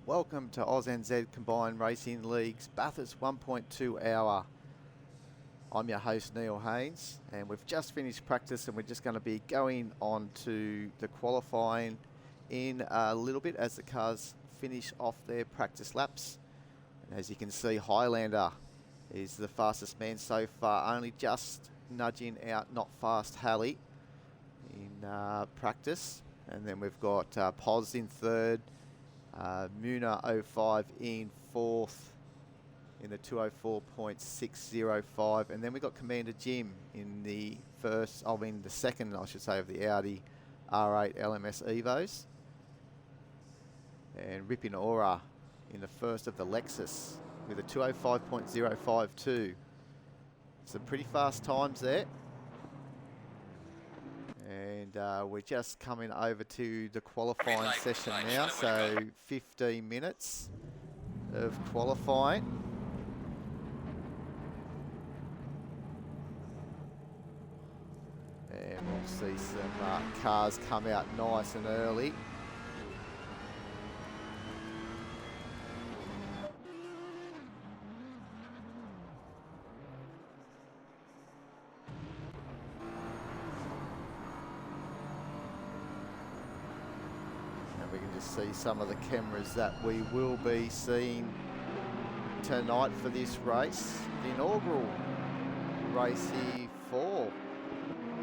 Welcome to ANZ Combined Racing League's Bathurst 1.2 hour. I'm your host Neil Haynes, and we've just finished practice and we're just going to be going on to the qualifying in a little bit as the cars finish off their practice laps. And as you can see, Highlander is the fastest man so far, only just nudging out Not Fast Halley in practice. And then we've got Pos in third, Muna 05 in fourth in the 204.605, and then we got Commander Jim in the second, I should say, of the Audi R8 LMS Evos, and Ripin Aura in the first of the Lexus with a 205.052. Some pretty fast times there. And we're just coming over to the qualifying session now, so 15 minutes of qualifying. And we'll see some cars come out nice and early. We can just see some of the cameras that we will be seeing tonight for this race. The inaugural race here for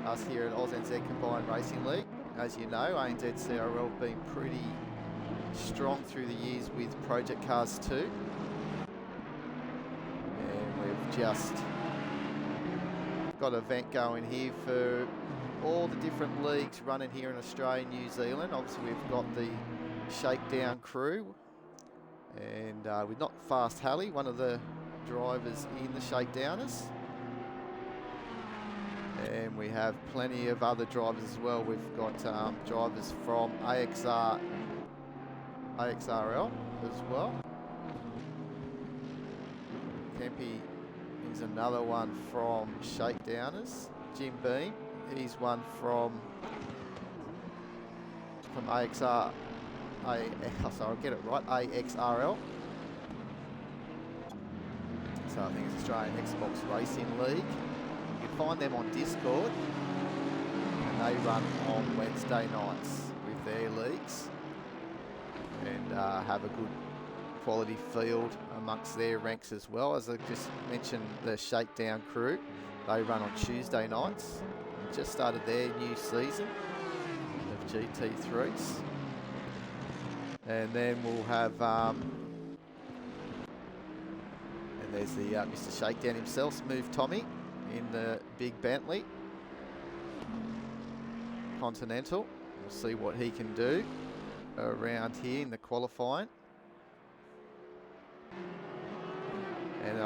us here at ANZ Combined Racing League. As you know, ANZCRL have been pretty strong through the years with Project Cars 2. And we've just got an event going here for all the different leagues running here in Australia and New Zealand. Obviously we've got the Shakedown crew, and with Not Fast Halley, one of the drivers in the Shakedowners, and we have plenty of other drivers as well. We've got drivers from ACCRL as well. Kempy is another one from Shakedowners. Jim Beam, he's one from AXR. I'll get it right, AXRL. So I think it's Australian Xbox Racing League. You can find them on Discord, and they run on Wednesday nights with their leagues, and have a good quality field amongst their ranks as well. As I just mentioned, the Shakedown crew, they run on Tuesday nights. Just started their new season of GT3s. And then we'll have, and there's the Mr. Shakedown himself, Smooth Tommy, in the big Bentley Continental. We'll see what he can do around here in the qualifying. And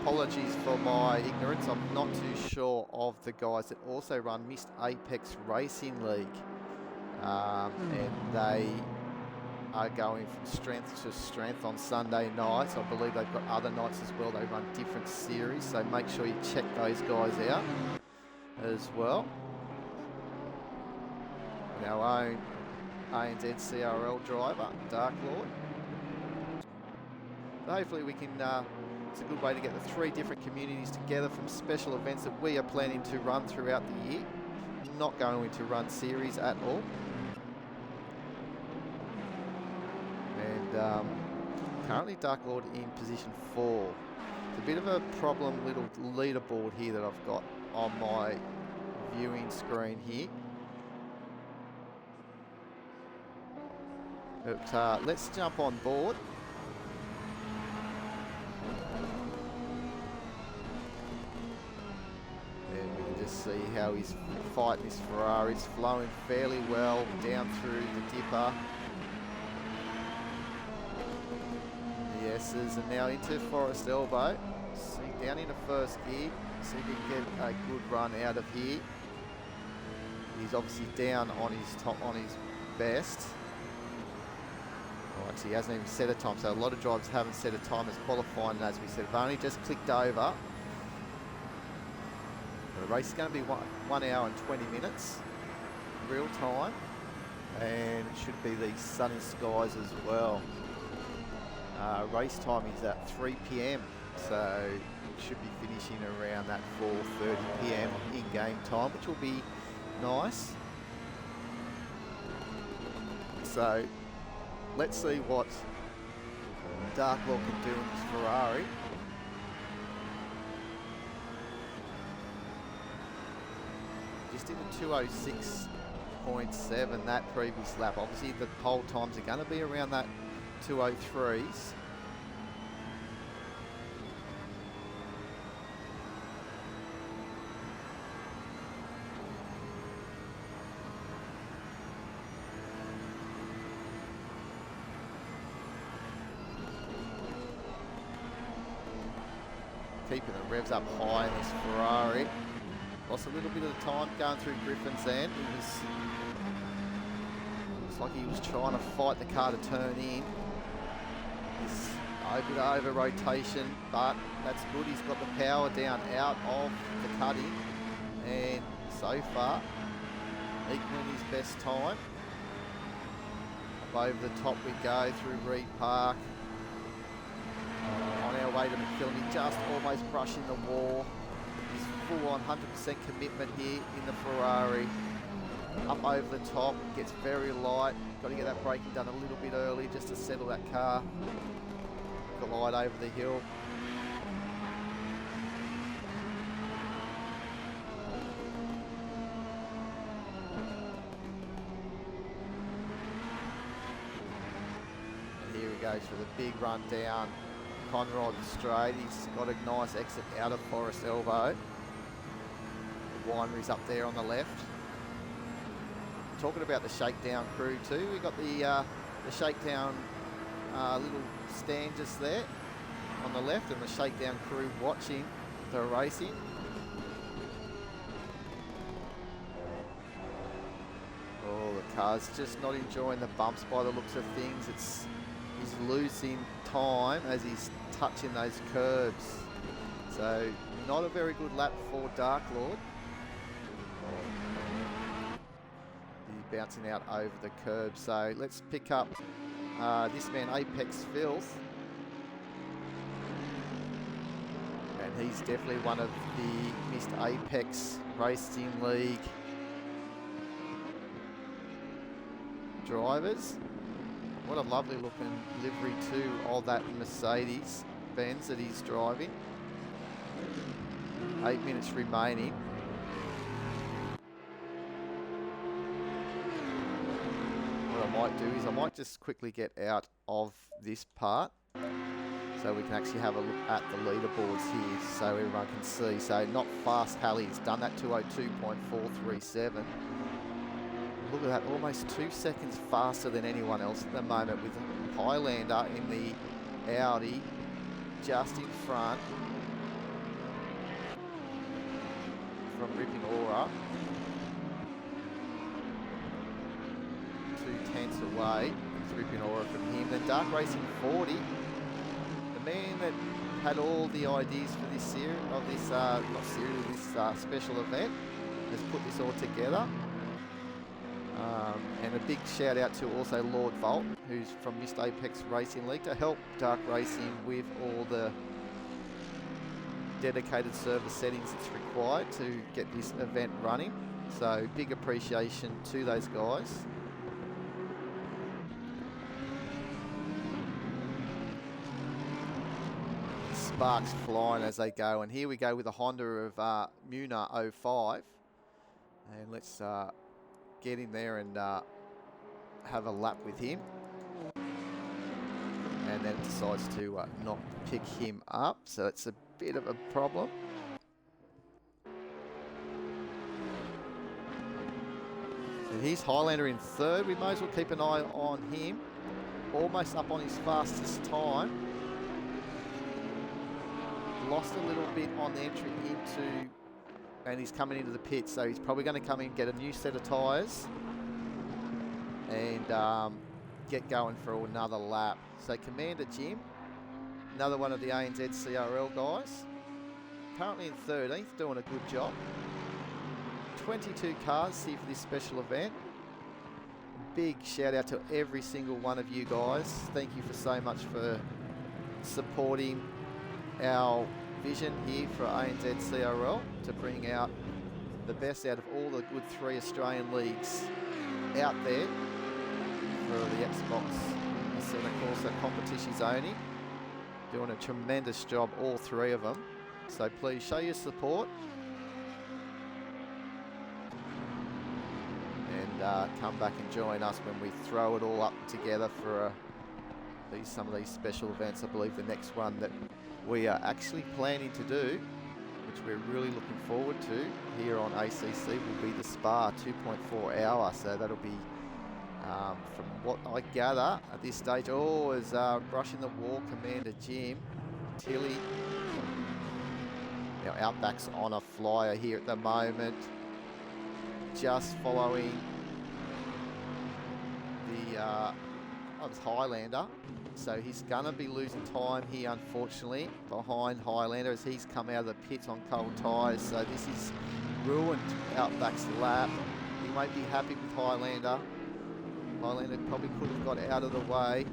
apologies for my ignorance, I'm not too sure of the guys that also run Missed Apex Racing League, and they are going from strength to strength on Sunday nights. I believe they've got other nights as well. They run different series, so make sure you check those guys out as well. Our own ANZCRL driver, Dark Lord. So hopefully we can, it's a good way to get the three different communities together from special events that we are planning to run throughout the year. Not going to run series at all. And currently Dark Lord in position 4. It's a bit of a problem little leaderboard here that I've got on my viewing screen here. But let's jump on board. And we can just see how he's fighting his Ferrari. It's flowing fairly well down through the dipper. Yeses, and now into Forest Elbow. See, down into first gear. See if he can get a good run out of here. He's obviously down on his best. Well, actually, he hasn't even set a time, so a lot of drivers haven't set a time as qualifying, and as we said, have only just clicked over. The race is going to be 1 hour and 20 minutes, real time. and it should be these sunny skies as well. Race time is at 3 p.m, so it should be finishing around that 4:30 p.m. in game time, which will be nice. So let's see what Dark Lord can do in this Ferrari. Just did a 206.7 that previous lap. Obviously the pole times are going to be around that 203s. Keeping the revs up high in this Ferrari. Lost a little bit of the time going through Griffin's end. Looks like he was trying to fight the car to turn in. He's a bit over rotation, but that's good. He's got the power down out of the cutting, and so far equaling his best time. Up over the top we go through Reed Park. On our way to McPhilly, just almost brushing the wall. He's full on 100% commitment here in the Ferrari. Up over the top, gets very light. Got to get that braking done a little bit early just to settle that car. Glide over the hill. And here he goes for the big run down Conrod straight. He's got a nice exit out of Forest Elbow. The winery's up there on the left. Talking about the shakedown crew too, we got the shakedown little stand just there on the left, and the shakedown crew watching the racing. Oh, the car's just not enjoying the bumps by the looks of things. He's losing time as he's touching those curbs. So not a very good lap for Dark Lord. He's bouncing out over the curb. So let's pick up this man, Apex Filth. And he's definitely one of the Missed Apex Racing League drivers. What a lovely looking livery too of that Mercedes Benz that he's driving. 8 minutes remaining. What I might do is I might just quickly get out of this part so we can actually have a look at the leaderboards here so everyone can see. So not fast Halley's done that 202.437. Look at that, almost 2 seconds faster than anyone else at the moment, with Highlander in the Audi just in front from Ripping Aura. 2 tenths away, Ripping Aura from him. Then Dark Racing 40, the man that had all the ideas for this series, of this, this special event, has put this all together. And a big shout out to also Lord Volt, who's from Missed Apex Racing League, to help Dark Racing with all the dedicated server settings that's required to get this event running. So big appreciation to those guys. Sparks flying as they go, and here we go with a Honda of Muna 05, and let's get in there and have a lap with him, and then it decides to not pick him up, so it's a bit of a problem. And here's Highlander in third. We may as well keep an eye on him, almost up on his fastest time. Lost a little bit on the entry into, and he's coming into the pit, so he's probably going to come in, get a new set of tyres and get going for another lap. So Commander Jim, another one of the ANZCRL guys, currently in 13th, doing a good job. 22 cars here for this special event. big shout out to every single one of you guys. Thank you for so much for supporting our vision here for ANZCRL to bring out the best out of all the good 3 Australian leagues out there for the Xbox Assetto Corsa competitions only. Doing a tremendous job, all 3 of them. So please show your support and come back and join us when we throw it all up together for some of these special events. I believe the next one that we are actually planning to do, which we're really looking forward to here on ACC, will be the Spa 2.4 hour. So that'll be, from what I gather at this stage, is brushing the wall, Commander Jim Tilly. Now Outback's on a flyer here at the moment, just following the Highlander. So he's gonna be losing time here, unfortunately, behind Highlander as he's come out of the pits on cold tyres. So this is ruined Outback's lap. He won't be happy with Highlander. Highlander probably could have got out of the way.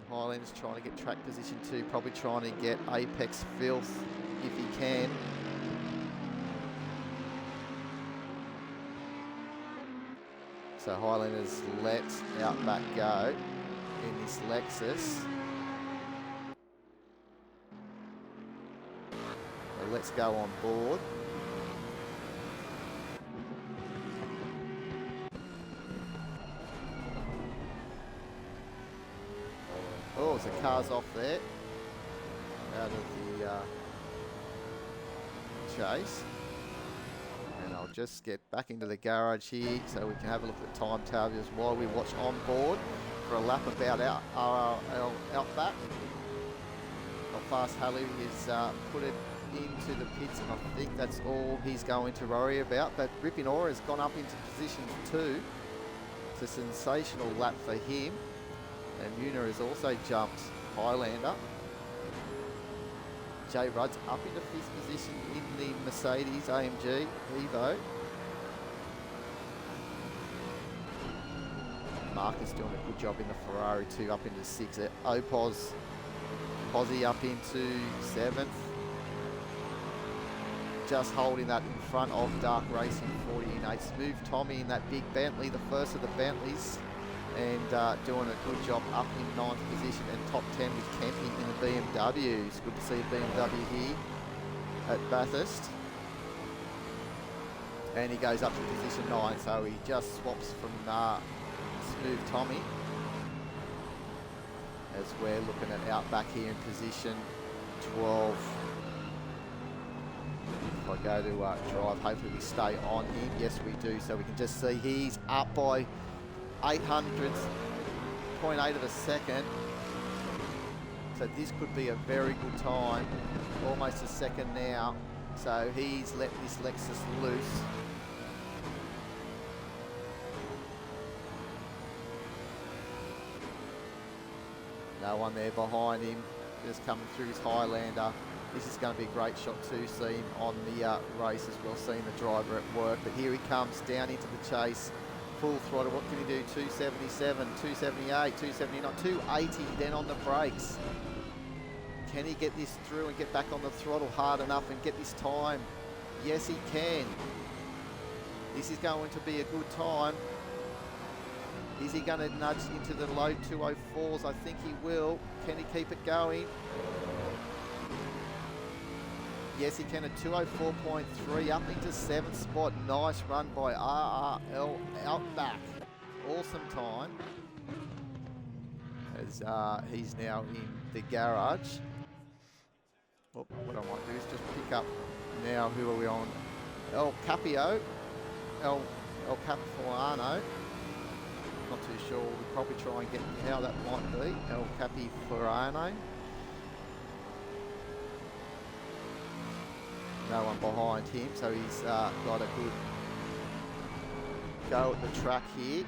Highlander's trying to get track position too, probably trying to get Apex Filth if he can. So Highlander's let Outback go in this Lexus. So let's go on board. Oh, so car's off there, out of the chase. And I'll just get back into the garage here so we can have a look at timetables while we watch on board for a lap about RRL Outback. How fast Halley has put it into the pits, and I think that's all he's going to worry about. But Ripping Aura has gone up into position 2. It's a sensational lap for him. And Muna has also jumped Highlander. Jay Rudd's up into 5th position in the Mercedes AMG Evo. Mark is doing a good job in the Ferrari too, up into 6th. Posy up into 7th. Just holding that in front of Dark Racing 48. Smooth Tommy in that big Bentley, the first of the Bentleys, and doing a good job up in 9th position, and top 10 with Kempy in the BMW. It's good to see a BMW here at Bathurst. And he goes up to position 9, so he just swaps from Smooth Tommy. As we're looking at Outback here in position 12. If I go to drive, hopefully we stay on him. Yes, we do. So we can just see he's up by 0.8 of a second. So this could be a very good time. Almost a second now. So he's let this Lexus loose. No one there behind him. Just coming through his Highlander. This is going to be a great shot too, seeing on the race as well, seeing the driver at work. But here he comes down into the chase. Full throttle. What can he do? 277, 278, 279, 280 then on the brakes. Can he get this through and get back on the throttle hard enough and get this time? Yes, he can. This is going to be a good time. Is he going to nudge into the low 204s? I think he will. Can he keep it going? Yes, he can. A 204.3 up into 7th spot. Nice run by RRL Outback. Awesome time. As he's now in the garage. Well, what I might do is just pick up now. Who are we on? El Capio. El Capiano. Not too sure. We'll probably try and get how that might be. El Capiano. No one behind him, so he's got a good go at the track here.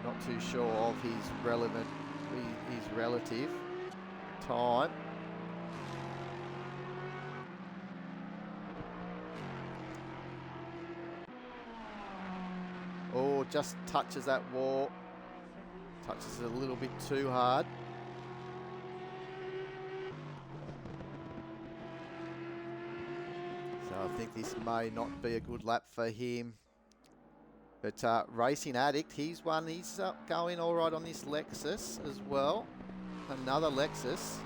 We're not too sure of his relative time. just touches that wall. Touches it a little bit too hard. So I think this may not be a good lap for him. But Racing Addict, he's going all right on this Lexus as well. Another Lexus.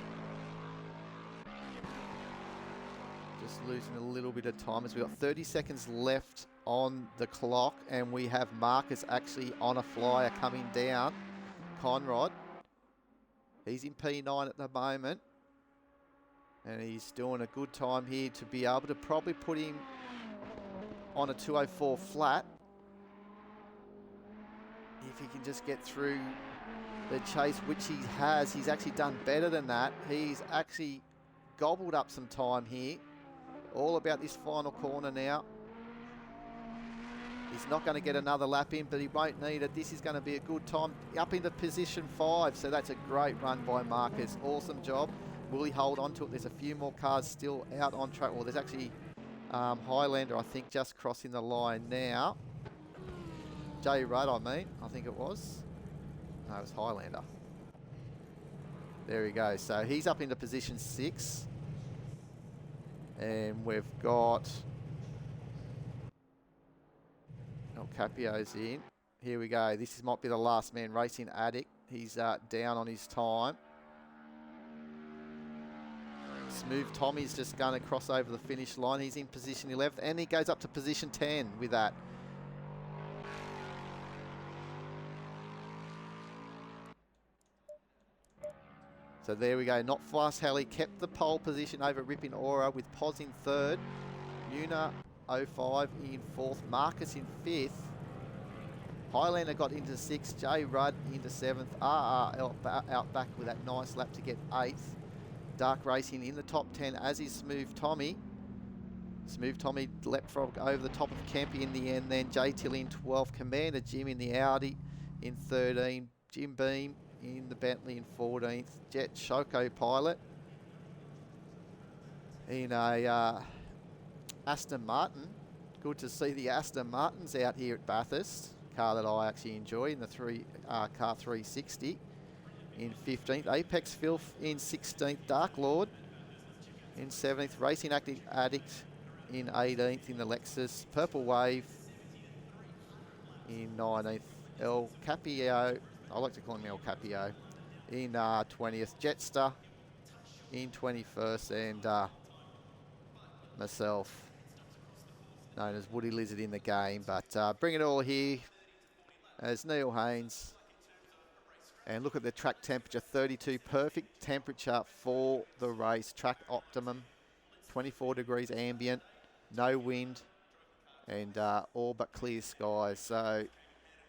Just losing a little bit of time as we've got 30 seconds left on the clock, and we have Marcus actually on a flyer coming down. Conrad, he's in P9 at the moment, and he's doing a good time here to be able to probably put him on a 204 flat. If he can just get through the chase, which he has, he's actually done better than that. He's actually gobbled up some time here. All about this final corner now. He's not going to get another lap in, but he won't need it. This is going to be a good time. Up into position 5, so that's a great run by Marcus. Awesome job. Will he hold on to it? There's a few more cars still out on track. Well, there's actually Highlander, I think, just crossing the line now. J Rudd, I think it was. No, it was Highlander. There we go. So he's up into position 6. And we've got El Capio's in. Here we go. This might be the last man. Racing Addict. He's down on his time. Smooth Tommy's just going to cross over the finish line. He's in position 11th, and he goes up to position 10 with that. So there we go. Not Fast Halley kept the pole position over Ripping Aura with Poz in 3rd. Muna 05 in 4th. Marcus in 5th. Highlander got into 6th. J Rudd into 7th. RR out back with that nice lap to get 8th. Dark Racing in the top 10, as is Smooth Tommy. Smooth Tommy leapt from over the top of Kempy in the end. Then J Till in 12th. Commander Jim in the Audi in 13. Jim Beam in the Bentley in 14th. Jet Shoko Pilot in a Aston Martin. Good to see the Aston Martins out here at Bathurst. Car that I actually enjoy in the car 360 in 15th. Apex Filth in 16th. Dark Lord in 17th. Racing Addict in 18th in the Lexus. Purple Wave in 19th. El Capio, I like to call him El Capio, in 20th. Jetster in 21st, and myself, known as Woody Lizard in the game. But bring it all here as Neil Haynes. And look at the track temperature, 32, perfect temperature for the race. Track optimum, 24 degrees ambient, no wind, and all but clear skies. So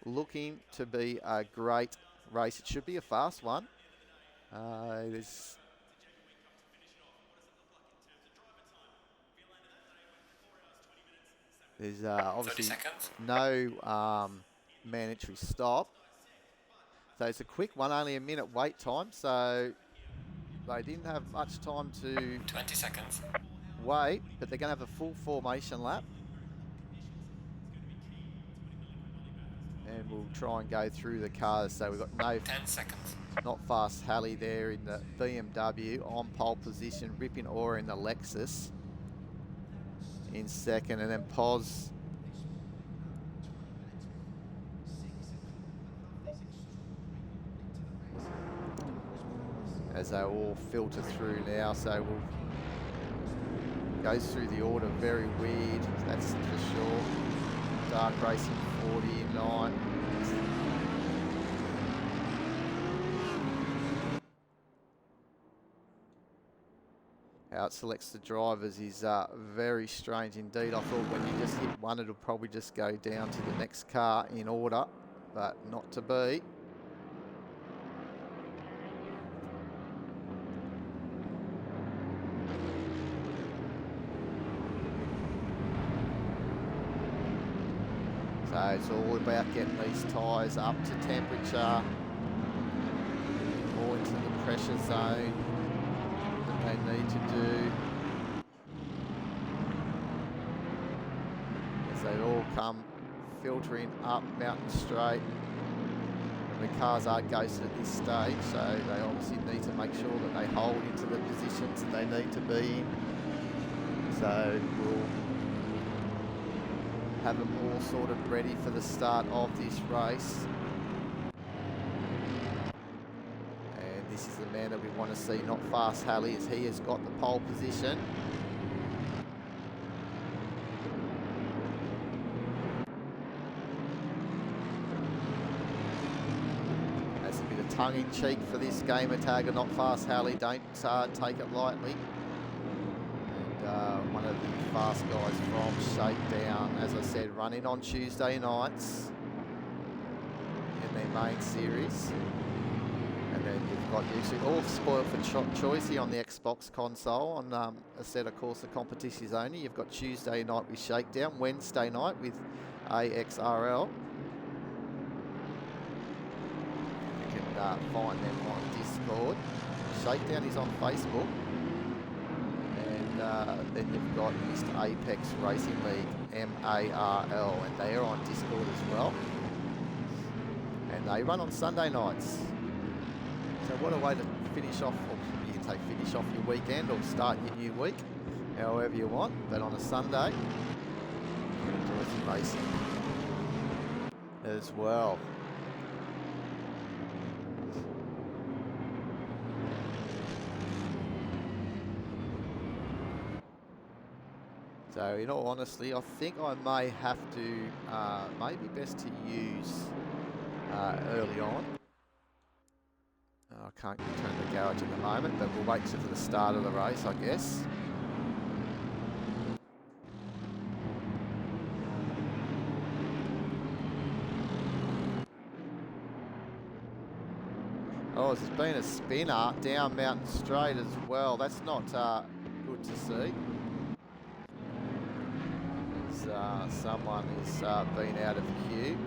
looking to be a great race. It should be a fast one. There's obviously no mandatory stop. So it's a quick one, only a minute wait time. So they didn't have much time to 20 seconds. Wait, but they're going to have a full formation lap. And we'll try and go through the cars. So we've got no 10 seconds. Not Fast Halley there in the BMW on pole position. Ripping Aura in the Lexus in 2nd, and then Poz as they all filter through now. So we'll go through the order, very weird, that's for sure. Dark Racing 49. How it selects the drivers is very strange indeed. I thought when you just hit one, it'll probably just go down to the next car in order, but not to be. So it's all about getting these tyres up to temperature, or into the pressure zone that they need to do. As they all come filtering up Mountain Straight. And the cars are ghosted at this stage, so they obviously need to make sure that they hold into the positions that they need to be in. So we'll have them all sort of ready for the start of this race. And this is the man that we want to see, Not Fast Halley, as he has got the pole position. That's a bit of tongue-in-cheek for this gamer tagger, Not Fast Halley. Don't take it lightly. One of the fast guys from Shakedown, as I said, running on Tuesday nights in their main series. And then you've got usually all spoiled for choice here on the Xbox console on a set of course the competitions only. You've got Tuesday night with Shakedown, Wednesday night with ANZCRL. You can find them on Discord. Shakedown is on Facebook. Then you've got Mr. Apex Racing League, MARL, and they are on Discord as well. And they run on Sunday nights. So what a way to finish off, or you can say finish off your weekend or start your new week, however you want. But on a Sunday, you can enjoy some racing as well. So in all honesty, I think I may have to, maybe best to use early on. I can't turn the garage at the moment, but we'll wait for the start of the race, I guess. Oh, there's been a spinner down Mountain Straight as well. That's not good to see. Someone has been out of queue.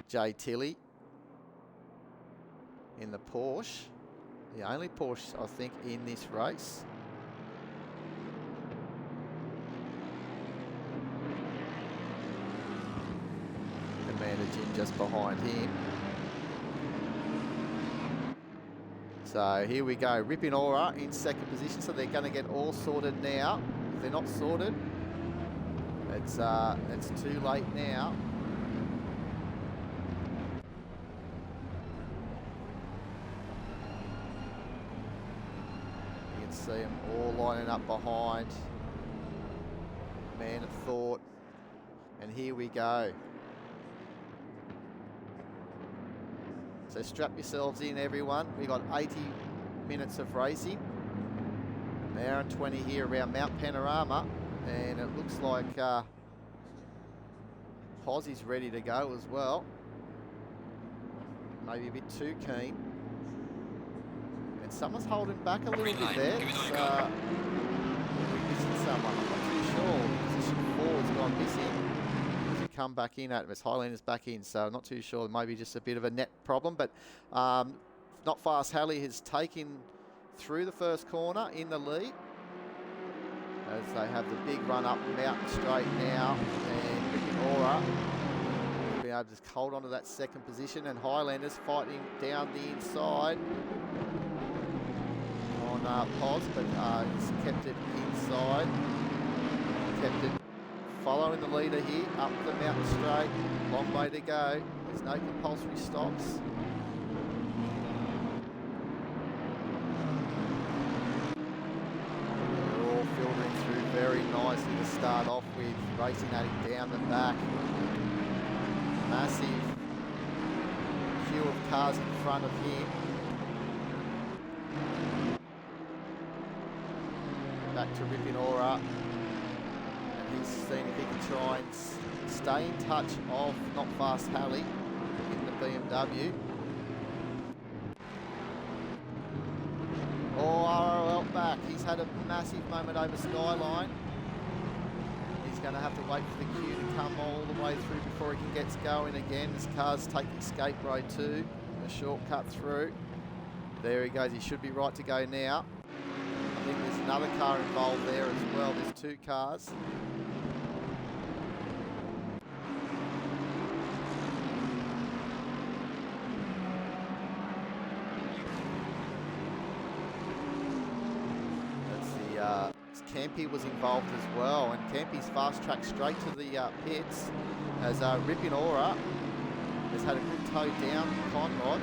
Jay Tilley in the Porsche, the only Porsche I think in this race. Commander Jim just behind him. So here we go, Ripping Aura in second position, so they're going to get all sorted now. If they're not sorted, it's too late now. You can see them all lining up behind Man of Thought, and here we go. So strap yourselves in, everyone. We got 80 minutes of racing. An hour and 20 here around Mount Panorama. And it looks like Pozzie's ready to go as well. Maybe a bit too keen. And someone's holding back a little bit there. We're missing someone, I'm not too sure. Position 4 has gone missing. Come back in at Miss Highlander's back in, so I'm not too sure. Maybe just a bit of a net problem, but Not Fast Halley has taken through the first corner in the lead as they have the big run up Mountain Straight now, and Ripping Aura will be able to hold on to that second position, and Highlanders fighting down the inside on Poz, but he's kept it inside, kept it following the leader here, up the Mountain Straight, long way to go. There's no compulsory stops. They're all filtering through very nicely to start off with. Racing Addict down the back. Massive queue of cars in front of him. Back to Ripping Aura. He's seeing if he can try and stay in touch of Not Fast Halley in the BMW. Oh, ROL back. He's had a massive moment over Skyline. He's going to have to wait for the queue to come all the way through before he can get going again. As cars take Escape Road 2, a shortcut through. There he goes. He should be right to go now. I think there's another car involved there as well. There's two cars. Campy was involved as well, and Campy's fast track straight to the pits as Rippin Aura has had a good toe down Conrod,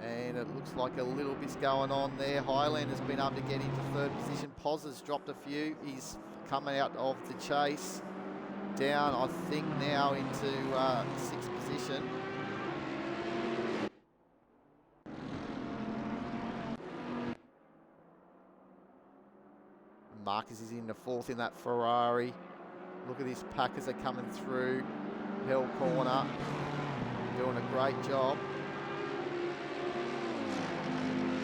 and it looks like a little bit's going on there. Highland has been able to get into third position. Poz has dropped a few. He's coming out of the chase down, I think, now into sixth position. Marcus is in the fourth in that Ferrari. Look at this pack as they're coming through. Hill corner, doing a great job.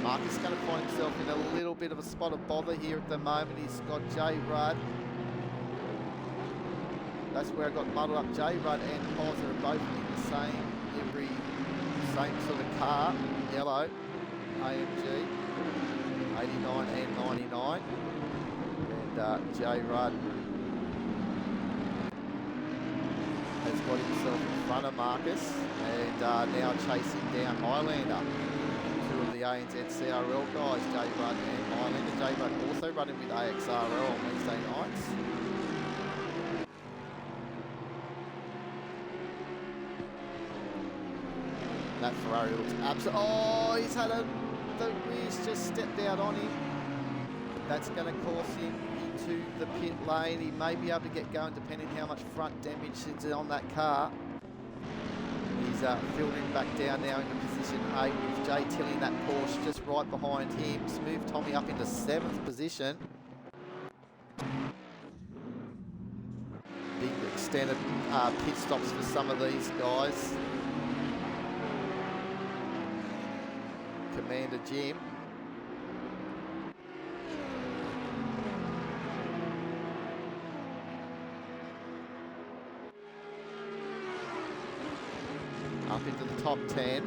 Marcus is going to find himself in a little bit of a spot of bother here at the moment. He's got J Rudd. That's where I got muddled up. J Rudd and Poz are both in the same livery, same sort of car, yellow, AMG, 89 and 99. J Rudd has got himself in front of Marcus and now chasing down Highlander. Two of the ANZCRL guys, J Rudd and Highlander. J Rudd also running with ACC on Wednesday nights. That Ferrari looks absolutely... Oh, he's had the rear's just stepped out on him. That's going to cause him into the pit lane. He may be able to get going depending how much front damage is on that car. He's filtering back down now into position 8 with Jay Tilley in that Porsche just right behind him. Smooth Tommy up into 7th position. Big extended pit stops for some of these guys. Commander Jim. Up into the top 10.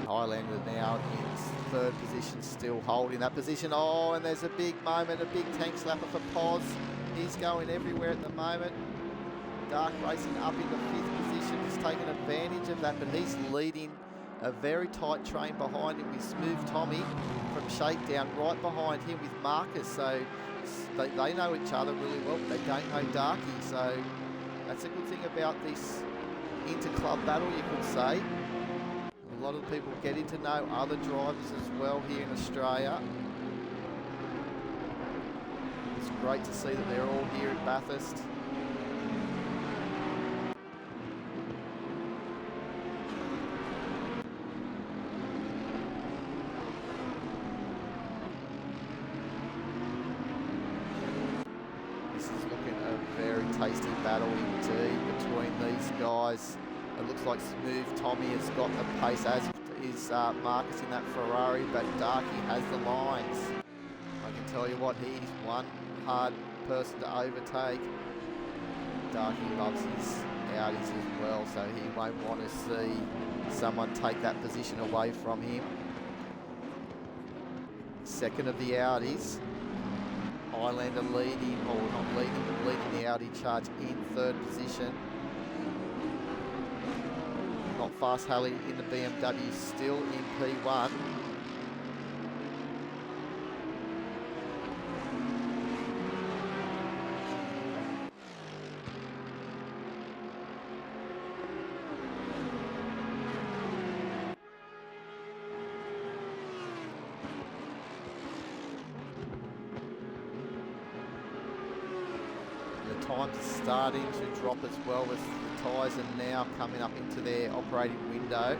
Highlander now in third position, still holding that position. Oh, and there's a big moment, a big tank slapper for Poz. He's going everywhere at the moment. Dark racing up in the 5th position. He's taken advantage of that, but he's leading a very tight train behind him with Smooth Tommy from Shakedown right behind him with Marcus. So they know each other really well, but they don't know Darky. So that's a good thing about this inter-club battle, you could say. A lot of people getting to know other drivers as well here in Australia. It's great to see that they're all here at Bathurst. Tasty battle indeed between these guys. It looks like Smooth Tommy has got the pace, as is Marcus in that Ferrari, but Darky has the lines. I can tell you what, he's one hard person to overtake. Darky loves his Audis as well, so he won't want to see someone take that position away from him. Second of the Audis. Highlander leading, or not leading, but leading the Audi charge in third position. Not Fast Halley in the BMW, still in P1. Time to starting to drop as well as the tyres are now coming up into their operating window.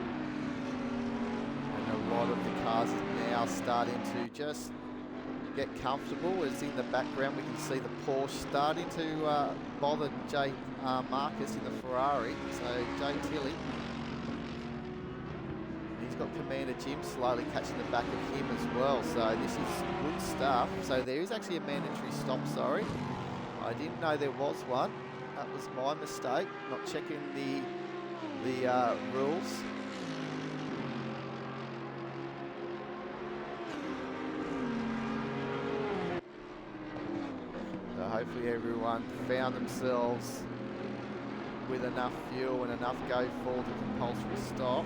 And a lot of the cars are now starting to just get comfortable, as in the background we can see the Porsche starting to bother Jay Marcus in the Ferrari. So Jay Tilley, he's got Commander Jim slowly catching the back of him as well. So this is good stuff. So there is actually a mandatory stop, sorry. I didn't know there was one. That was my mistake, not checking the rules. So hopefully everyone found themselves with enough fuel and enough go for the compulsory stop.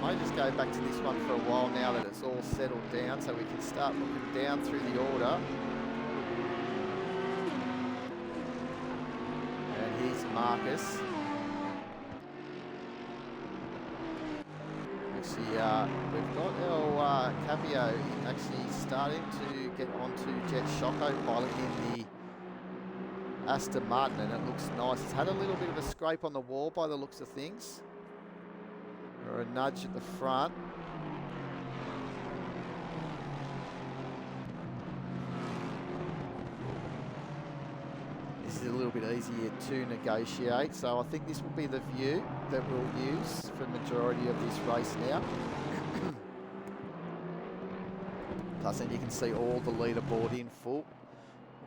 I just go back to this one for a while now that it's all settled down, so we can start looking down through the order. And here's Marcus. Actually, we've got our Capio actually starting to get onto Jet Shocko pilot in the Aston Martin, and it looks nice. It's had a little bit of a scrape on the wall by the looks of things, or a nudge at the front. This is a little bit easier to negotiate, so I think this will be the view that we'll use for the majority of this race now. Plus then you can see all the leaderboard in full,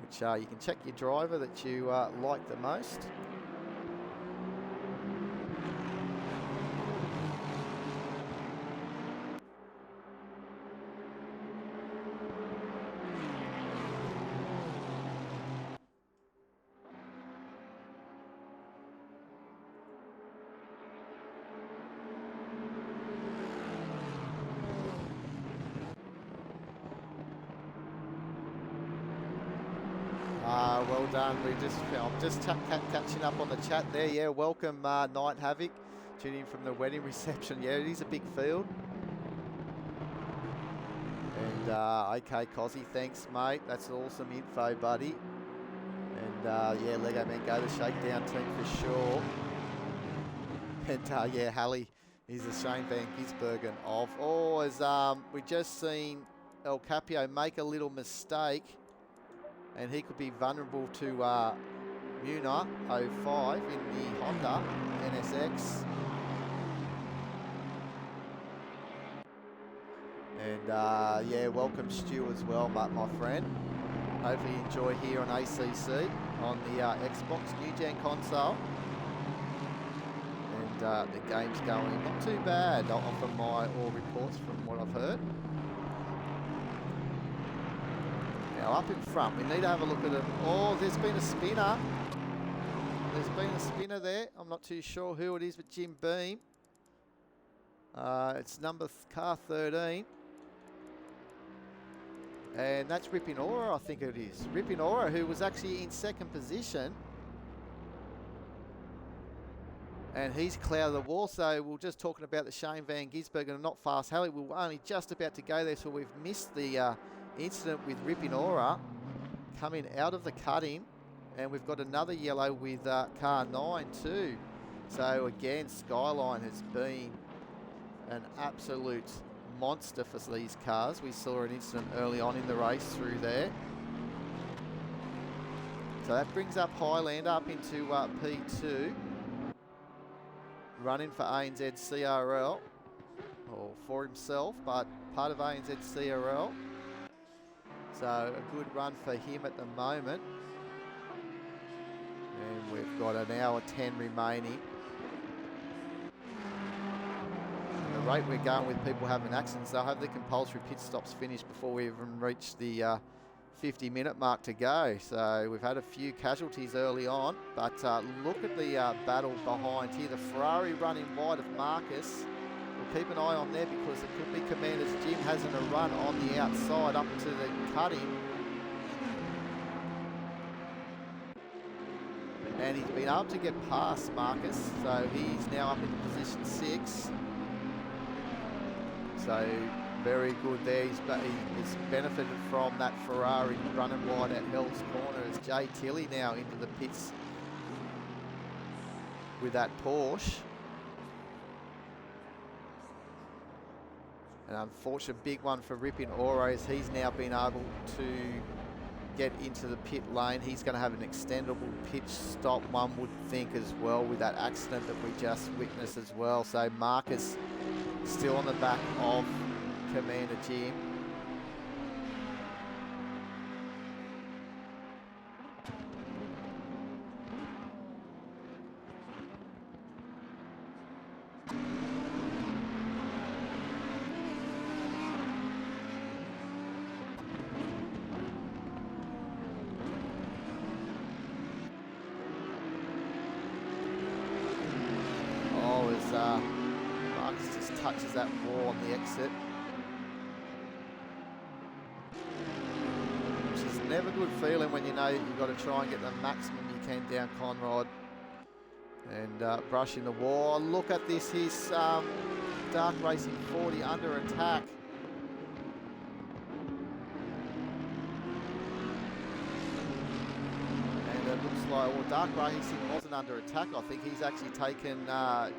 which you can check your driver that you like the most. Well done. I'm just catching up on the chat there. Yeah, welcome Night Havoc, tuning in from the wedding reception. Yeah, it is a big field. And okay, Cozzy, thanks mate. That's awesome info, buddy. And yeah, Lego Man Go, the shakedown team for sure. And yeah, Hallie is the Shane Van Gisbergen of. Oh, as we just seen El Capio make a little mistake, and he could be vulnerable to Muna 05 in the Honda NSX. And yeah, welcome Stu as well, my friend. Hopefully you enjoy here on ACC on the Xbox New Gen console. And the game's going not too bad off of my all reports from what I've heard. Now up in front, we need to have a look at it. Oh, there's been a spinner. There's been a spinner there. I'm not too sure who it is, but Jim Beam. It's car 13. And that's Rippin' Aura, I think it is. Rippin' Aura, who was actually in second position. And he's clouded the wall, so we're just talking about the Shane Van Gisbergen and not Fast Hallie. We were only just about to go there, so we've missed the incident with Rippin' Aura coming out of the cutting, and we've got another yellow with car 9 too. So again, Skyline has been an absolute monster for these cars. We saw an incident early on in the race through there. So that brings up Highlander up into P2, running for ANZCRL, or for himself, but part of ANZCRL. So a good run for him at the moment. And we've got an hour 10 remaining. And the rate we're going with people having accidents, they'll have the compulsory pit stops finished before we even reach the 50-minute mark to go. So we've had a few casualties early on, but look at the battle behind here. The Ferrari running wide of Marcus. We'll keep an eye on there because it could be Commander's Jim having a run on the outside up to the cutting. And he's been able to get past Marcus, so he's now up in position 6. So very good there. He's benefited from that Ferrari running wide at Hell's Corner as Jay Tilley now into the pits with that Porsche. An unfortunate big one for Ripin Ores. He's now been able to get into the pit lane. He's going to have an extendable pitch stop, one would think, as well, with that accident that we just witnessed as well. So Marcus still on the back of Commander Jim. Marcus just touches that wall on the exit, which is never a good feeling when you know you've got to try and get the maximum you can down Conrod. And brushing the wall. Look at this, he's Dark Racing 40 under attack. Looks like, well, Dark Racing wasn't under attack. I think he's actually taken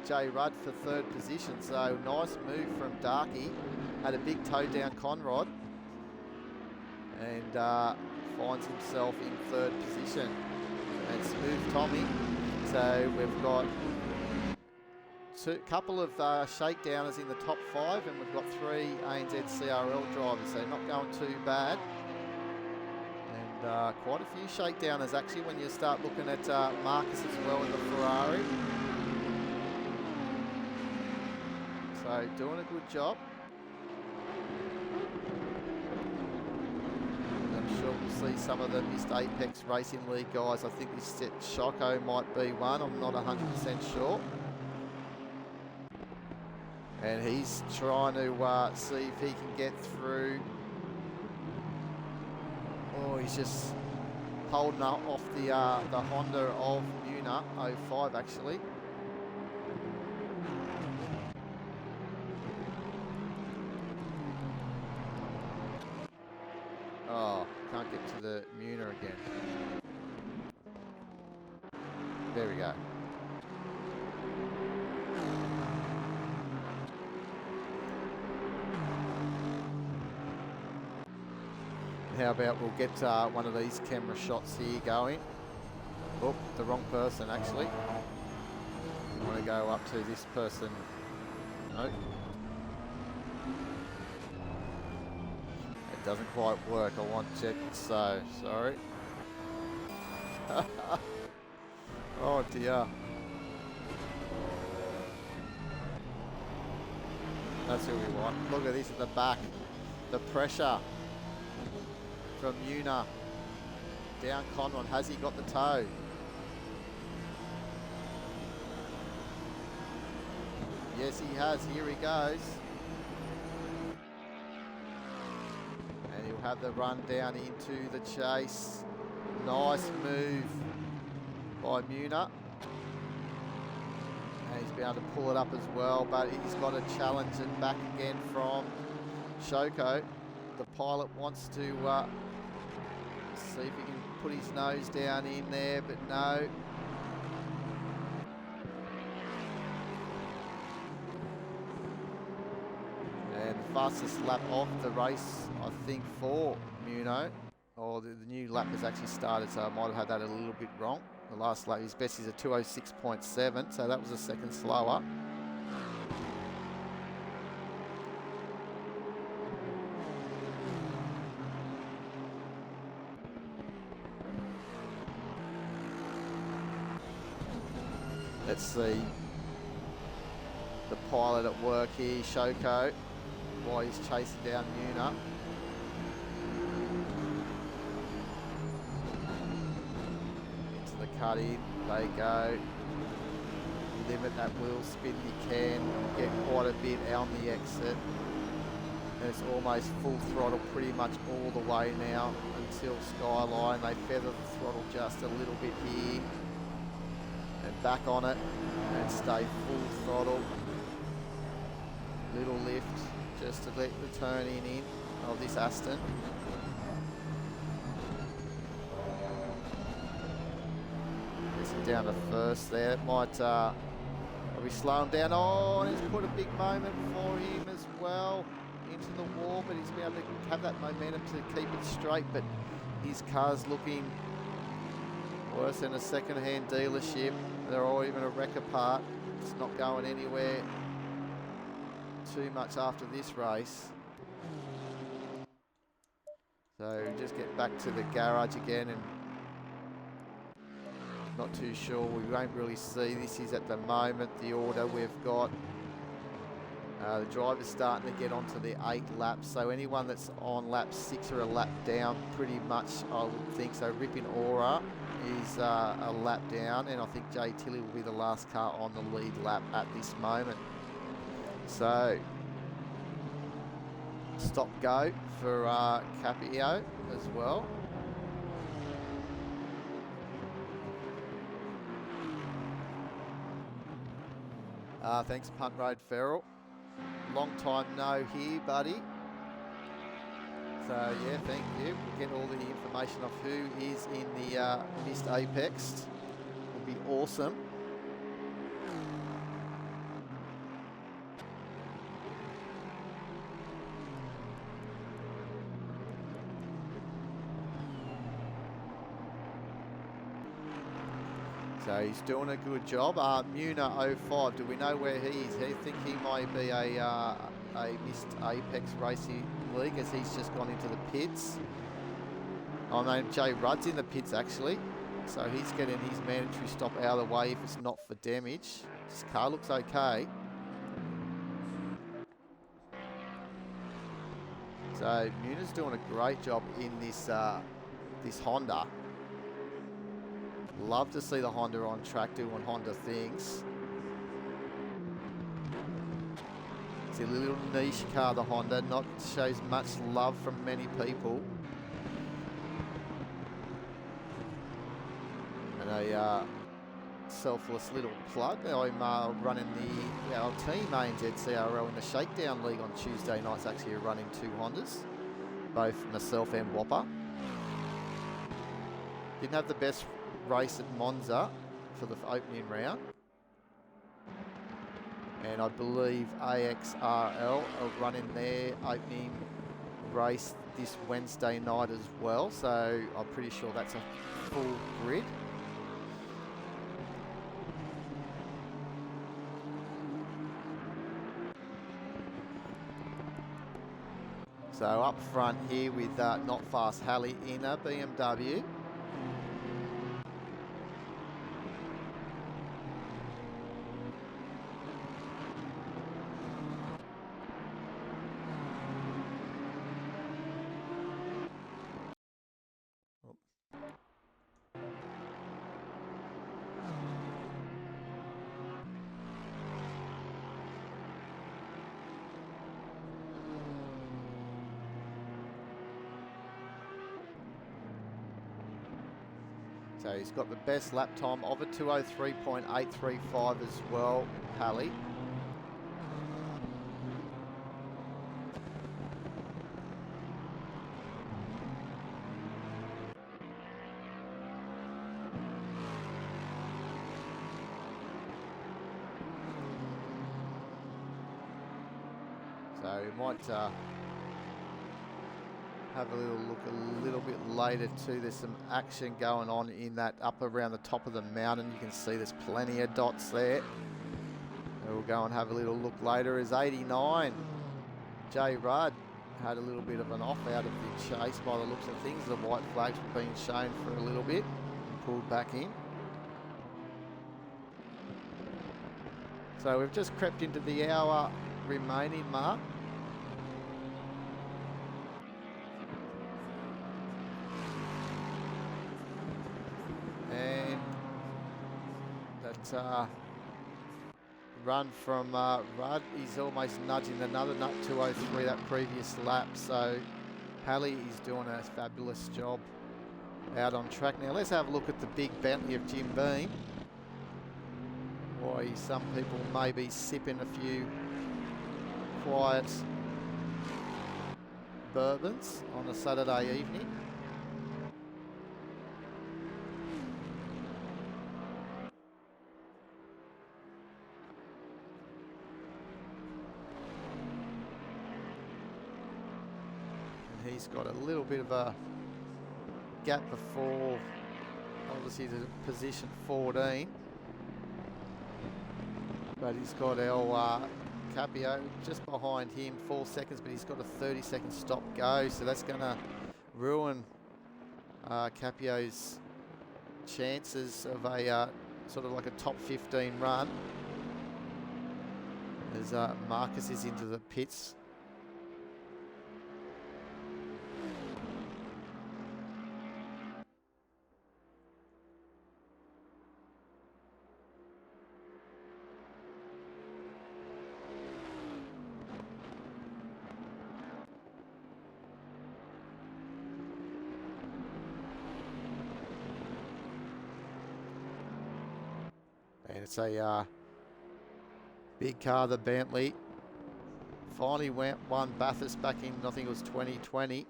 Jay Rudd for third position. So nice move from Darky. Had a big toe down Conrod and finds himself in third position. And Smooth Tommy. So we've got a couple of shakedowners in the top 5, and we've got 3 ANZCRL drivers. So not going too bad. Quite a few shakedowners actually when you start looking at Marcus as well in the Ferrari. So doing a good job. I'm sure we'll see some of the missed Apex Racing League guys. I think this set Shocko might be one. I'm not 100% sure. And he's trying to see if he can get through. Oh, he's just holding off the Honda of Muna 05 actually. Oh, can't get to the Muna again. There we go. How about we'll get one of these camera shots here going. Oh, the wrong person actually. We want to go up to this person. No. It doesn't quite work. I want to check. So, sorry. Oh dear. That's who we want. Look at this at the back. The pressure from Una down Conron. Has he got the toe? Yes, he has. Here he goes. And he'll have the run down into the chase. Nice move by Muna. And he's been able to pull it up as well, but he's got a challenge and back again from Shoko. The pilot wants to see if he can put his nose down in there, but no. And fastest lap of the race, I think, for Muno. Or the new lap has actually started, so I might have had that a little bit wrong. The last lap, his best is a 206.7, so that was a second slower. Let's see the pilot at work here, Shoko, while he's chasing down Muna. Into the cut in, they go. Limit that wheel spin you can, get quite a bit out on the exit. And it's almost full throttle pretty much all the way now until Skyline. They feather the throttle just a little bit here. And back on it and stay full throttle. Little lift just to let the turn in of this Aston. Gets it down to first there. It might probably slow him down. Oh, and he's put a big moment for him as well into the wall, but he's been able to have that momentum to keep it straight. But his car's looking worse than a second-hand dealership. They're all even a wreck apart. It's not going anywhere too much after this race. So just get back to the garage again, and not too sure. We won't really see. This is at the moment the order we've got. The driver's starting to get onto the 8 laps, so anyone that's on lap 6 or a lap down, pretty much I would think so. Ripping Aura is a lap down, and I think Jay Tilley will be the last car on the lead lap at this moment. So stop go for Capio as well. Thanks, Punt Road Ferrell. Long time no here, buddy. So yeah, thank you. We'll get all the information of who is in the missed apex. Would be awesome. So he's doing a good job. Muna 05, do we know where he is? I think he might be a missed Apex Racing League, as he's just gone into the pits. I mean, Jay Rudd's in the pits actually. So he's getting his mandatory stop out of the way if it's not for damage. His car looks okay. So Muna's doing a great job in this this Honda. Love to see the Honda on track doing Honda things. It's a little niche car, the Honda, not shows much love from many people. And a selfless little plug. I'm running our team ANZCRL in the Shakedown League on Tuesday nights. Actually, running 2 Hondas, both myself and Whopper. Didn't have the best race at Monza for the opening round, and I believe ANZCRL are running their opening race this Wednesday night as well, so I'm pretty sure that's a full grid. So up front here with Not Fast Hallie in a BMW. So he's got the best lap time of a 2:03.835 as well, Hallie. So we might have a little look a little bit later too. There's some action going on in that up around the top of the mountain. You can see there's plenty of dots there. And we'll go and have a little look later as 89. Jay Rudd had a little bit of an off out of the chase by the looks of things. The white flags were being shown for a little bit and pulled back in. So we've just crept into the hour remaining mark. And that run from Rudd, he's almost nudging another nut 2:03 that previous lap. So Hallie is doing a fabulous job out on track. Now let's have a look at the big Bentley of Jim Beam. Why some people may be sipping a few quiet bourbons on a Saturday evening. He's got a little bit of a gap before, obviously, to position 14. But he's got our Capio just behind him, 4 seconds, but he's got a 30-second stop go, so that's going to ruin Capio's chances of a sort of like a top 15 run as Marcus is into the pits. And it's a big car, the Bentley. Finally won Bathurst back in, I think it was 2020,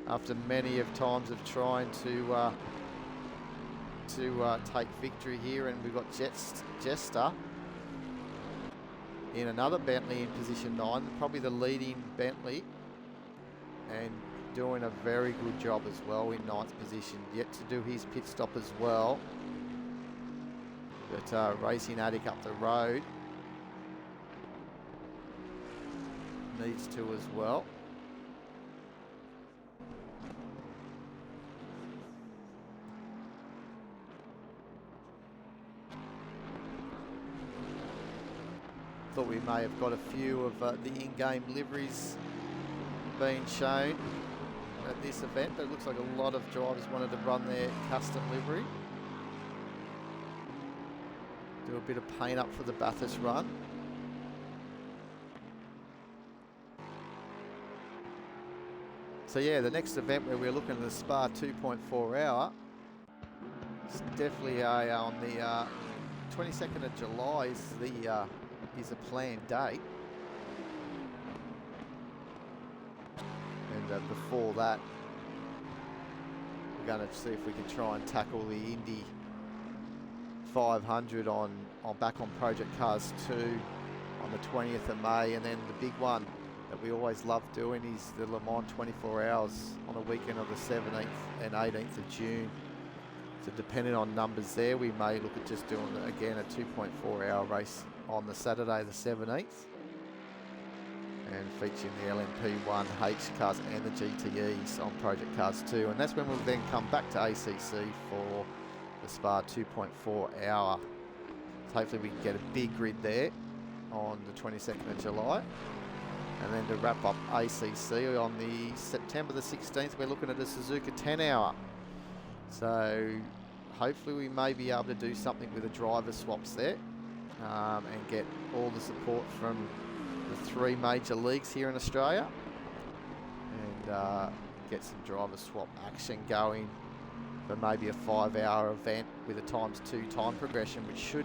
after many of times of trying to take victory here. And we've got Jester in another Bentley in position 9, probably the leading Bentley, and doing a very good job as well in 9th position. Yet to do his pit stop as well. But Racing Attic up the road needs to as well. Thought we may have got a few of the in-game liveries being shown at this event, but it looks like a lot of drivers wanted to run their custom livery. Do a bit of paint up for the Bathurst run. So yeah, the next event where we're looking at the Spa 2.4 hour, it's definitely on the 22nd of July is a planned date. And before that, we're going to see if we can try and tackle the Indy 500 on back on Project Cars 2 on the 20th of May, and then the big one that we always love doing is the Le Mans 24 hours on the weekend of the 17th and 18th of June. So depending on numbers there, we may look at just doing again a 2.4 hour race on the Saturday the 17th, and featuring the LMP1 H cars and the GTEs on Project Cars 2, and that's when we'll then come back to ACC for the Spa 2.4 hour. So hopefully we can get a big grid there on the 22nd of July. And then to wrap up ACC on the September the 16th, we're looking at a Suzuka 10 hour. So hopefully we may be able to do something with the driver swaps there, and get all the support from the 3 major leagues here in Australia, and get some driver swap action going for maybe a 5-hour event with a ×2 time progression, which should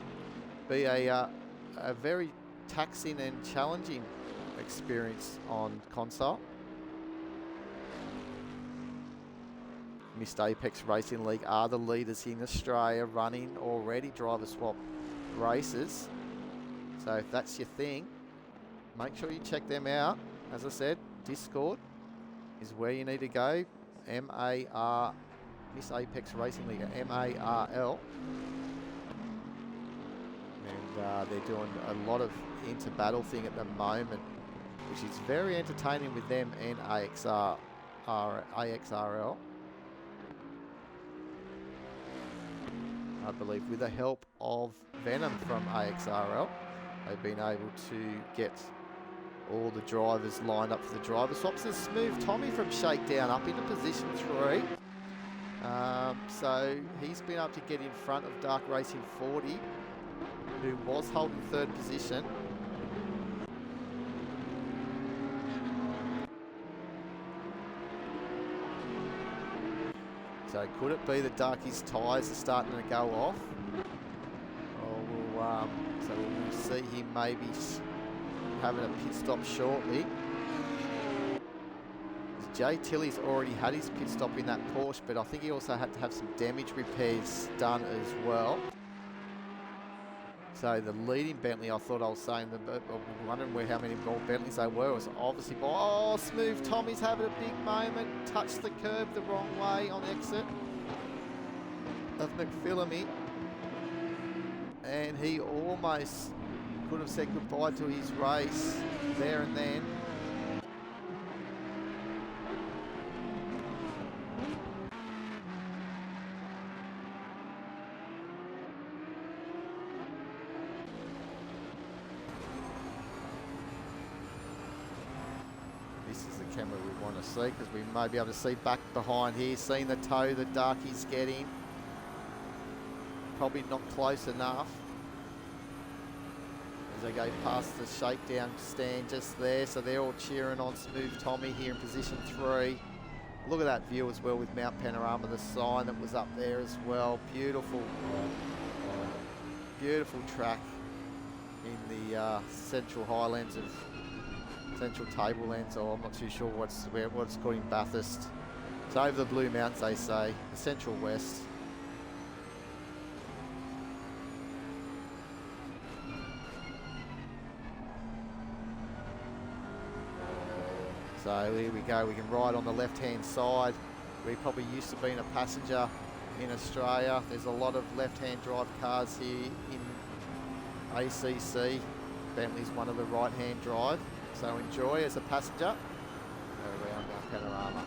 be a very taxing and challenging experience on console. Missed Apex Racing League are the leaders in Australia running already driver swap races. So if that's your thing, make sure you check them out. As I said, Discord is where you need to go. Miss Apex Racing League, MARL. And they're doing a lot of inter-battle thing at the moment, which is very entertaining with them and AXRL. I believe with the help of Venom from AXRL, they've been able to get all the drivers lined up for the driver swaps. There's Smooth Tommy from Shakedown up into position 3. So he's been able to get in front of Dark Racing 40, who was holding 3rd position. So could it be that Darky's tyres are starting to go off? Or so we'll see him maybe having a pit stop shortly. Jay Tilley's already had his pit stop in that Porsche, but I think he also had to have some damage repairs done as well. So the leading Bentley, I thought I was saying, I'm wondering how many more Bentleys they were. It was obviously, oh, Smooth Tommy's having a big moment. Touched the curb the wrong way on exit of McPhillamy. And he almost could have said goodbye to his race there and then. This is the camera we want to see, because we may be able to see back behind here, seeing the toe that Darky's getting. Probably not close enough. As they go past the shakedown stand just there, so they're all cheering on Smooth Tommy here in position 3. Look at that view as well with Mount Panorama, the sign that was up there as well. Beautiful, beautiful track in the Central Highlands of Central Tablelands, or I'm not too sure what it's called in Bathurst. It's over the Blue Mountains, they say, the Central West. So here we go, we can ride on the left-hand side. We're probably used to being a passenger in Australia. There's a lot of left-hand drive cars here in ACC. Bentley's one of the right-hand drive. So enjoy as a passenger. Go around Mount Panorama.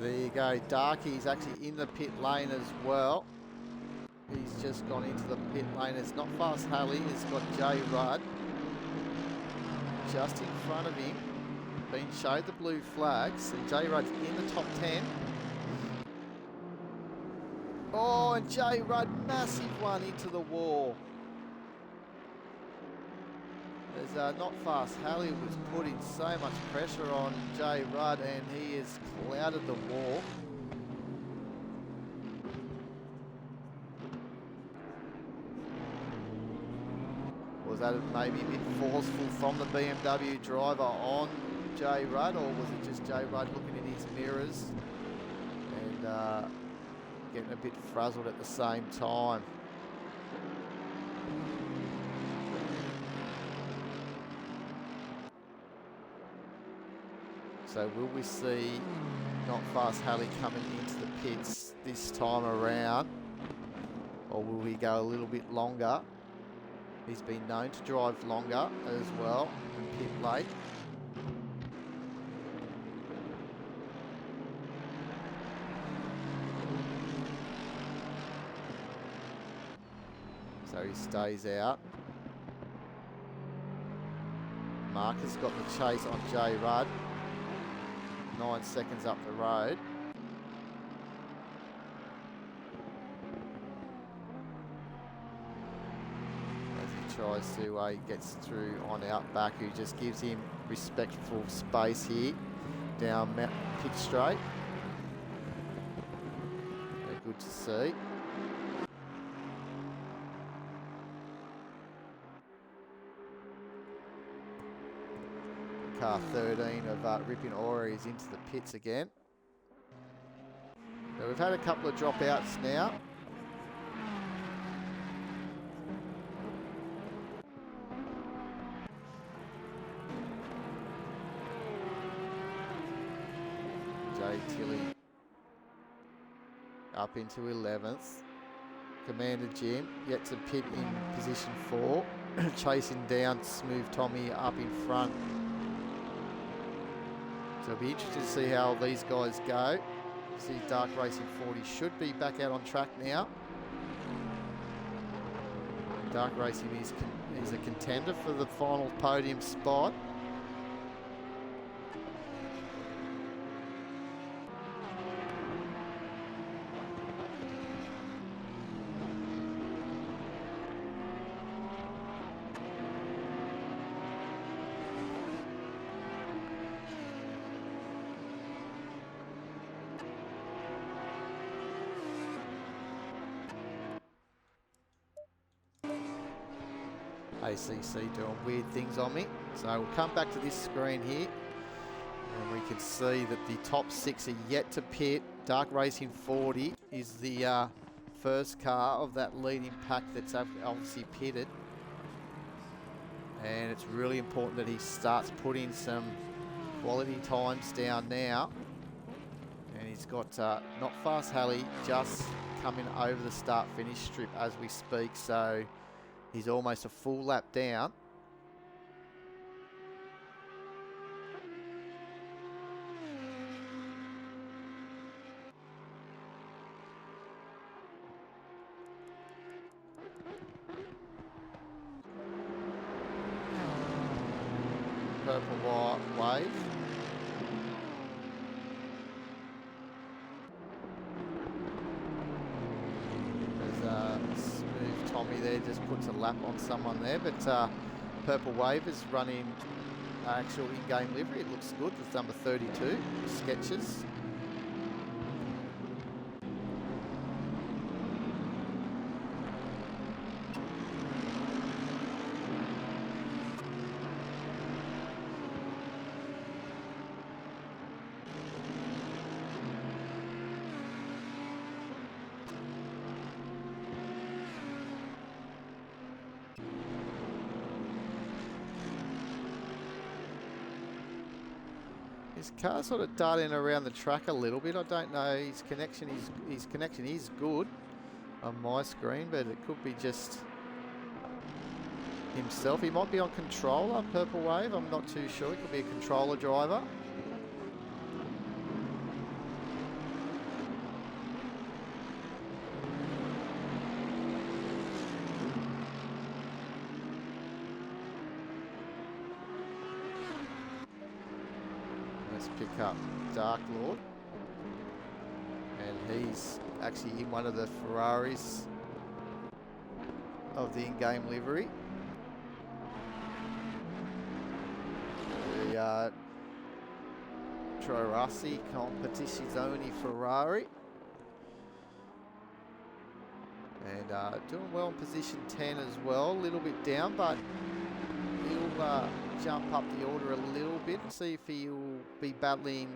There you go, Darky's actually in the pit lane as well. He's just gone into the pit lane. It's not Fast Halley, it's got Jay Rudd just in front of him, being showed the blue flags, and Jay Rudd's in the top 10. Oh, and Jay Rudd, massive one into the wall. As Not Fast Halley was putting so much pressure on Jay Rudd, and he has clouded the wall. Was that maybe a bit forceful from the BMW driver on Jay Rudd, or was it just Jay Rudd looking in his mirrors and getting a bit frazzled at the same time? So will we see Not Fast Halley coming into the pits this time around, or will he go a little bit longer? He's been known to drive longer as well and pit late. So he stays out. Mark has got the chase on Jay Rudd. 9 seconds up the road. As he tries to, he gets through on out back, who just gives him respectful space here down pit straight. Good to see. Car 13 of Ripping Ori is into the pits again. So we've had a couple of dropouts now. Jay Tilley up into 11th. Commander Jim yet to pit in position 4. Chasing down Smooth Tommy up in front. So it'll be interesting to see how these guys go. See Dark Racing 40 should be back out on track now. Dark Racing is a contender for the final podium spot. ACC doing weird things on me. So we'll come back to this screen here and we can see that the top 6 are yet to pit. Dark Racing 40 is the first car of that leading pack that's obviously pitted. And it's really important that he starts putting some quality times down now. And he's got Not Fast Halley just coming over the start-finish strip as we speak. So he's almost a full lap down. Purple wave. Smooth Tommy there just puts a lap on someone there, but Purple Wave is running actual in-game livery. It looks good with number 32, Sketches. His car's sort of darting around the track a little bit. I don't know. His connection is good on my screen, but it could be just himself. He might be on controller, Purple Wave. I'm not too sure. He could be a controller driver. Pick up Dark Lord, and he's actually in one of the Ferraris of the in-game livery. The Trorassi Competizione Ferrari, and doing well in position 10 as well. A little bit down, but he'll jump up the order a little bit and see if he'll be battling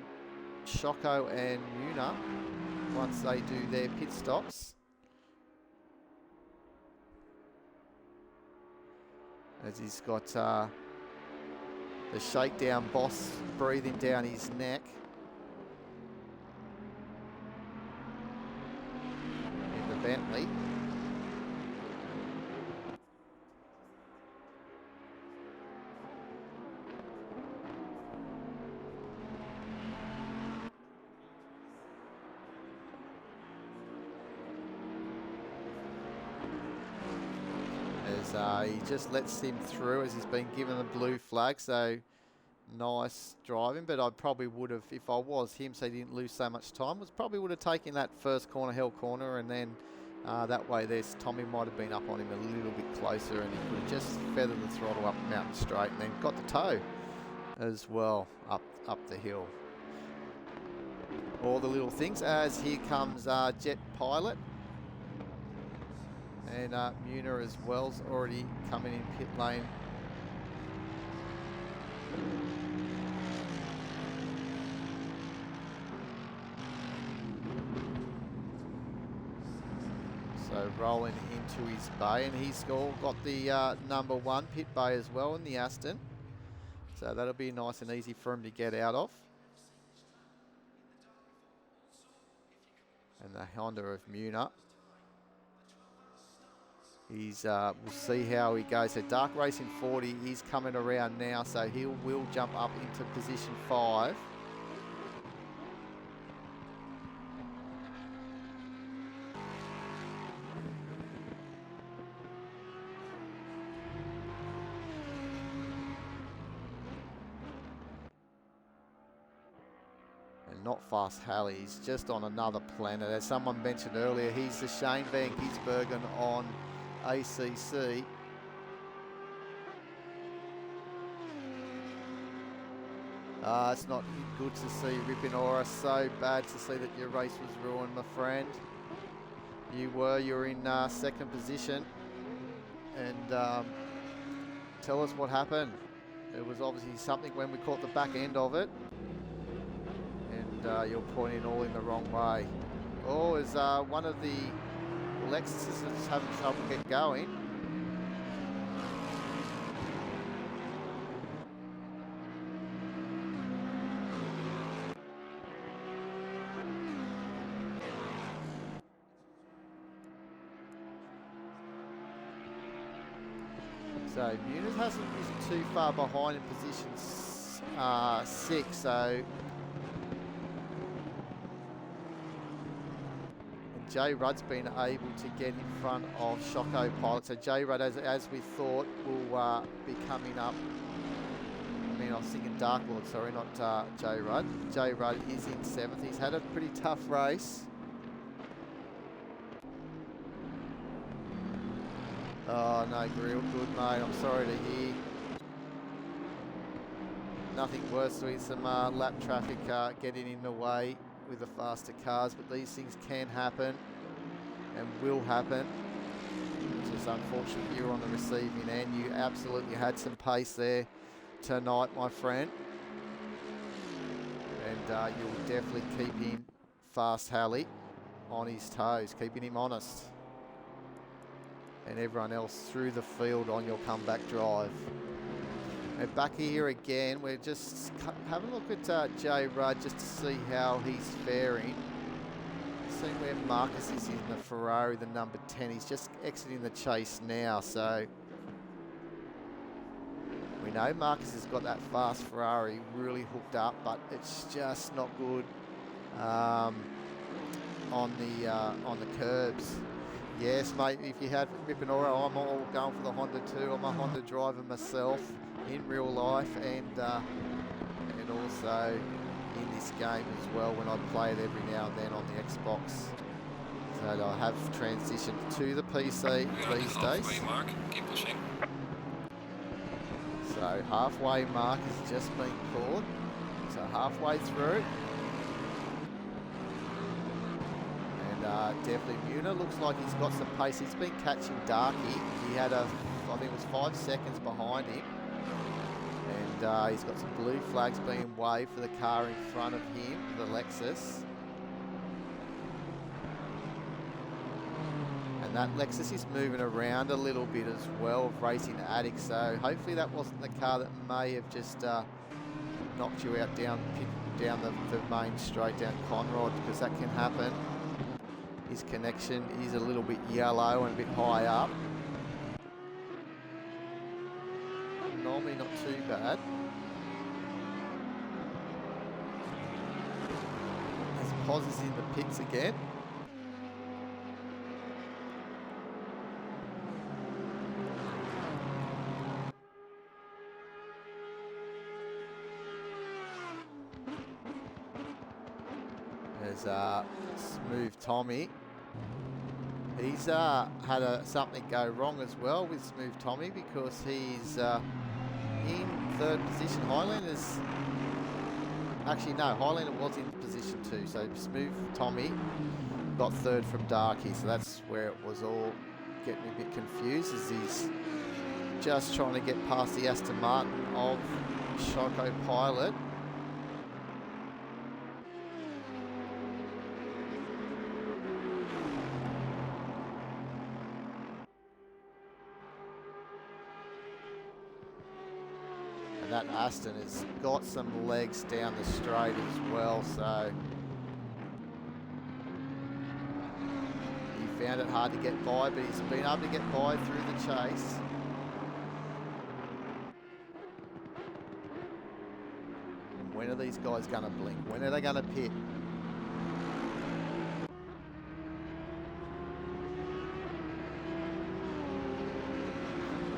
Shoko and Yuna once they do their pit stops. As he's got the shakedown boss breathing down his neck. In the Bentley. He just lets him through as he's been given the blue flag, so nice driving. But I probably would have, if I was him, so he didn't lose so much time, probably would have taken that first corner, held corner, and then That way Tommy might have been up on him a little bit closer, and he could have just feathered the throttle up Mountain Straight and then got the toe as well up the hill. All the little things, as here comes Jet Pilot, and Muna as well's already coming in pit lane. So rolling into his bay, and he's all got the number 1 pit bay as well in the Aston. So that'll be nice and easy for him to get out of. And the Honda of Muna. We'll see how he goes. So Dark Racing 40 is coming around now, so he will jump up into position 5. Not Fast Halley, he's just on another planet. As someone mentioned earlier, he's the Shane Van Gisbergen on ACC. It's not good to see Ripon Aura. So bad to see that your race was ruined, my friend. You're in 2nd position. And tell us what happened. It was obviously something when we caught the back end of it. You're pointing all in the wrong way. Oh, is one of the Lexuses that's having trouble get going. So Muniz hasn't risen too far behind in position 6, so J Rudd's been able to get in front of Shocko Pilot. So J Rudd, as we thought, will be coming up. I mean, I was thinking Dark Lord, sorry, not J Rudd. J Rudd is in 7th. He's had a pretty tough race. Oh, no, real good, mate. I'm sorry to hear. Nothing worse than some lap traffic getting in the way with the faster cars, but these things can happen and will happen. It's just unfortunate you're on the receiving end. You absolutely had some pace there tonight, my friend. And you'll definitely keep him, Fast Halley, on his toes, keeping him honest. And everyone else through the field on your comeback drive. And back here again, we're just having a look at J Rudd just to see how he's faring. See where Marcus is in the Ferrari, the number 10. He's just exiting the chase now, so we know Marcus has got that fast Ferrari really hooked up, but it's just not good on the curbs. Yes, mate, if you had Ripon Aura, I'm all going for the Honda too. I'm a Honda driver myself in real life and also in this game as well when I play it every now and then on the Xbox. So I have transitioned to the PC these days. Halfway mark, keep pushing. So halfway mark has just been caught. So halfway through. Definitely Muna looks like he's got some pace. He's been catching Darky. He had I think it was 5 seconds behind him. And he's got some blue flags being waved for the car in front of him, the Lexus. And that Lexus is moving around a little bit as well, racing Attic. So hopefully that wasn't the car that may have just knocked you out down the main straight down Conrod, because that can happen. His connection is a little bit yellow and a bit high up. Normally not too bad. As Pos is in the pits again. There's Smooth Tommy. He's had something go wrong as well with Smooth Tommy, because he's in third position. Highlander's actually no, Highlander was in position 2, so Smooth Tommy got third from Darky, so that's where it was all getting a bit confused, as he's just trying to get past the Aston Martin of Choco Pilot. And that Aston has got some legs down the straight as well, so he found it hard to get by, but he's been able to get by through the chase. And when are these guys going to blink? When are they going to pit?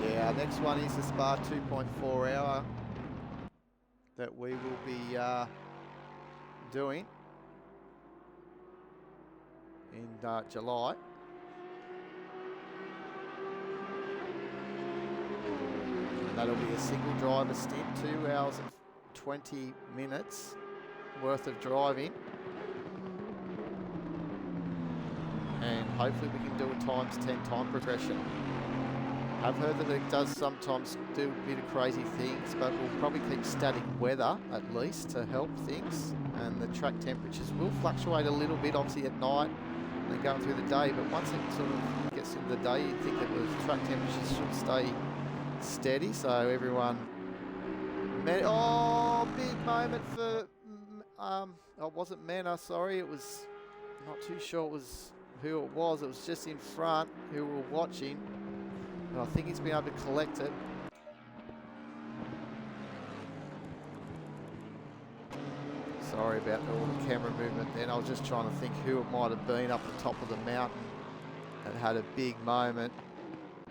Yeah, our next one is the Spa 2.4 hour that we will be doing in July. And that'll be a single driver stint, 2 hours and 20 minutes worth of driving. And hopefully we can do a ×10 time progression. I've heard that it does sometimes do a bit of crazy things, but we'll probably keep static weather at least to help things. And the track temperatures will fluctuate a little bit, obviously at night and then going through the day. But once it sort of gets into the day, you'd think that the track temperatures should stay steady. So everyone, oh, big moment for, it wasn't Manor, sorry. It was, not too sure it was who it was. It was just in front who were watching. And I think he's been able to collect it. Sorry about all the camera movement then. I was just trying to think who it might have been up the top of the mountain that had a big moment.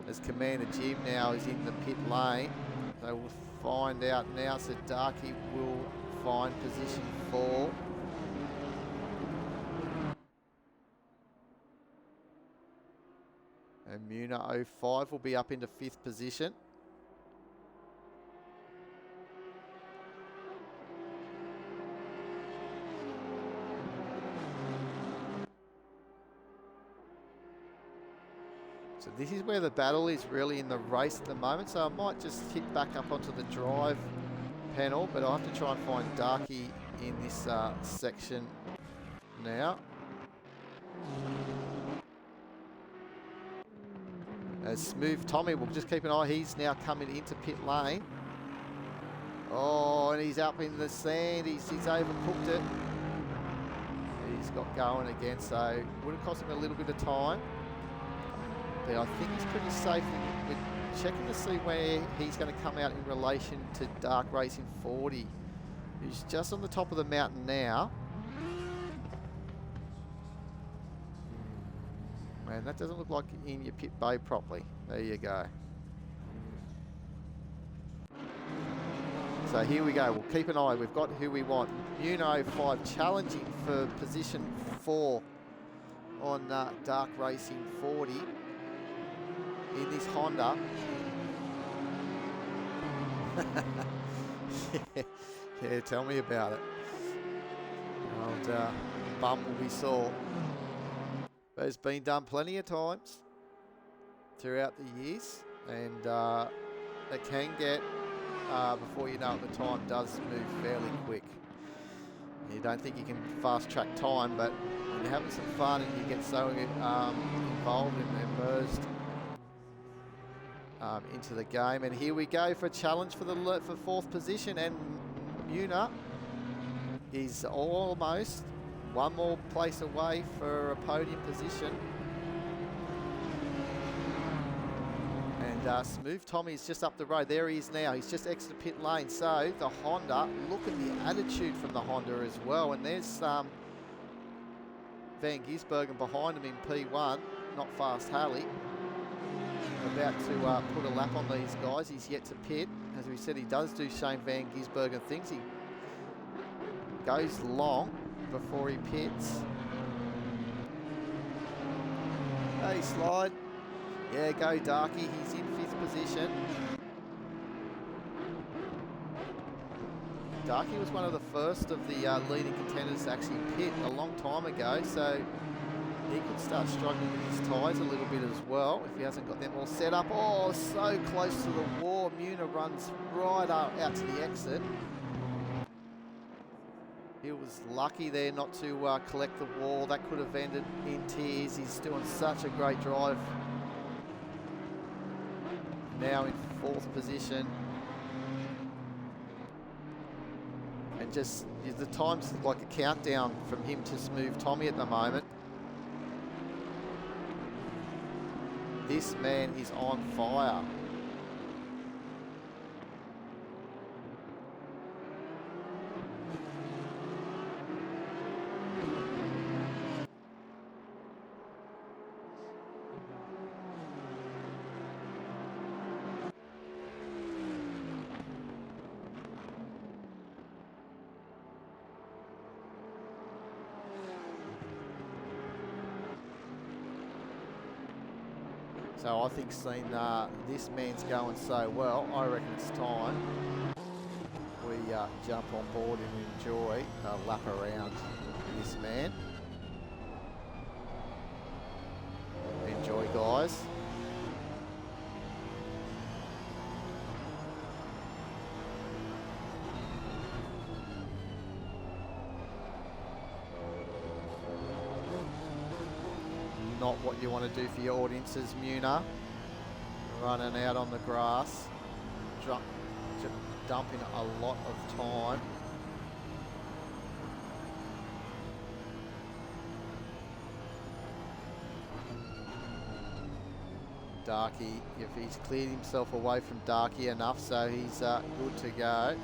As Commander Jim now is in the pit lane. So we'll find out now. So Darky will find position 4. And Muna 05 will be up into 5th position. So this is where the battle is really in the race at the moment. So I might just hit back up onto the drive panel, but I'll have to try and find Darky in this section now. As Smooth Tommy, we'll just keep an eye. He's now coming into pit lane. Oh, and he's up in the sand. He's overcooked it. He's got going again, so would have cost him a little bit of time. But I think he's pretty safe. We're checking to see where he's going to come out in relation to Dark Racing 40. He's just on the top of the mountain now. Man, that doesn't look like in your pit bay properly. There you go. So here we go. We'll keep an eye. We've got who we want. Muno 05 challenging for position 4 on Dark Racing 40 in this Honda. Yeah, tell me about it. Old bum will be sore. But it's been done plenty of times throughout the years, and it can get, before you know it, the time does move fairly quick. You don't think you can fast track time, but when you're having some fun and you get so involved and immersed into the game. And here we go for a challenge for 4th position, and Muna is almost one more place away for a podium position. And Smooth Tommy's just up the road. There he is now. He's just exited pit lane. So the Honda, look at the attitude from the Honda as well. And there's Van Gisbergen behind him in P1, not Fast Harley. About to put a lap on these guys. He's yet to pit. As we said, he does do Shane Van Gisbergen things. He goes long before he pits. Hey, slide. Yeah, go Darky. He's in 5th position. Darky was one of the first of the leading contenders to actually pit a long time ago, so he could start struggling with his tyres a little bit as well if he hasn't got them all set up. Oh, so close to the wall. Muna runs right out to the exit. He was lucky there not to collect the wall. That could have ended in tears. He's doing such a great drive. Now in 4th position. And just, the time's like a countdown from him to Smooth Tommy at the moment. This man is on fire. So I think seeing this man's going so well, I reckon it's time we jump on board and enjoy a lap around this man. Enjoy, guys. Not what you want to do for your audiences, Muna. Running out on the grass, dumping a lot of time. Darky, if he's cleared himself away from Darky enough, so he's good to go.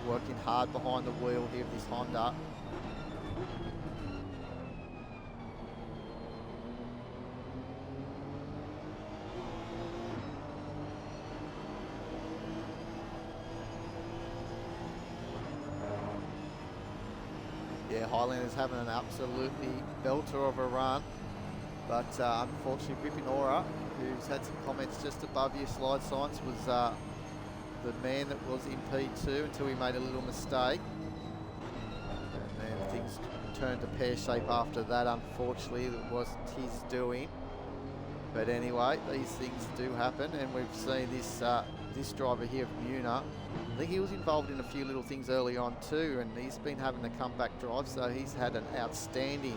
Working hard behind the wheel here of this Honda. Yeah, Highlander's having an absolutely belter of a run, but unfortunately Gripping Aura, who's had some comments just above you, Slide Science, was the man that was in P2 until he made a little mistake. And then things turned to pear-shape after that. Unfortunately, it wasn't his doing. But anyway, these things do happen, and we've seen this this driver here, Muna. I think he was involved in a few little things early on too, and he's been having a comeback drive, so he's had an outstanding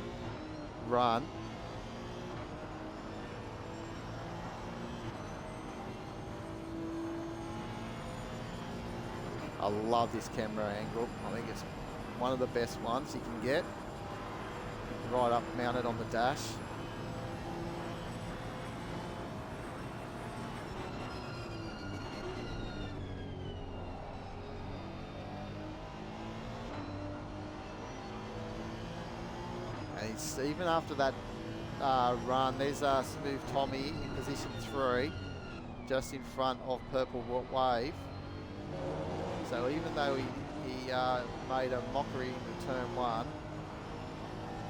run. I love this camera angle. I think it's one of the best ones you can get. Right up mounted on the dash. And it's, even after that run, there's Smooth Tommy in position 3, just in front of Purple Wave. So even though he made a mockery in turn 1,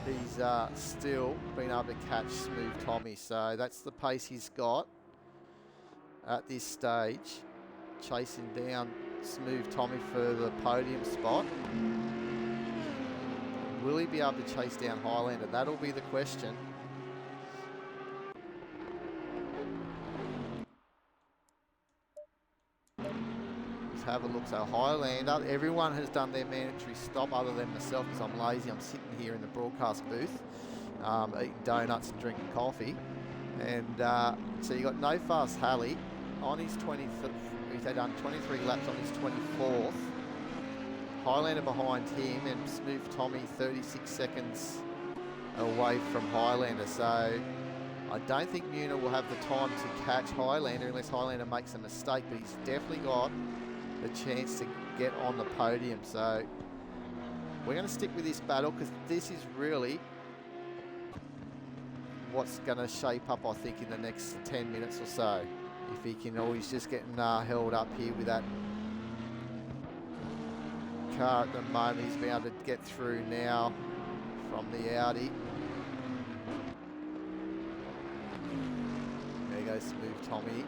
he's still been able to catch Smooth Tommy. So that's the pace he's got at this stage, chasing down Smooth Tommy for the podium spot. Will he be able to chase down Highlander? That'll be the question. Let's have a look. So Highlander, everyone has done their mandatory stop other than myself because I'm lazy. I'm sitting here in the broadcast booth, eating donuts and drinking coffee. And so you got No Fast Halley on his 20th. He's done 23 laps on his 24th. Highlander behind him, and Smooth Tommy 36 seconds away from Highlander. So I don't think Muna will have the time to catch Highlander unless Highlander makes a mistake, but he's definitely got the chance to get on the podium. So we're going to stick with this battle because this is really what's going to shape up, I think, in the next 10 minutes or so. If he can, he's just getting held up here with that car at the moment. He's been able to get through now from the Audi. Smooth Tommy.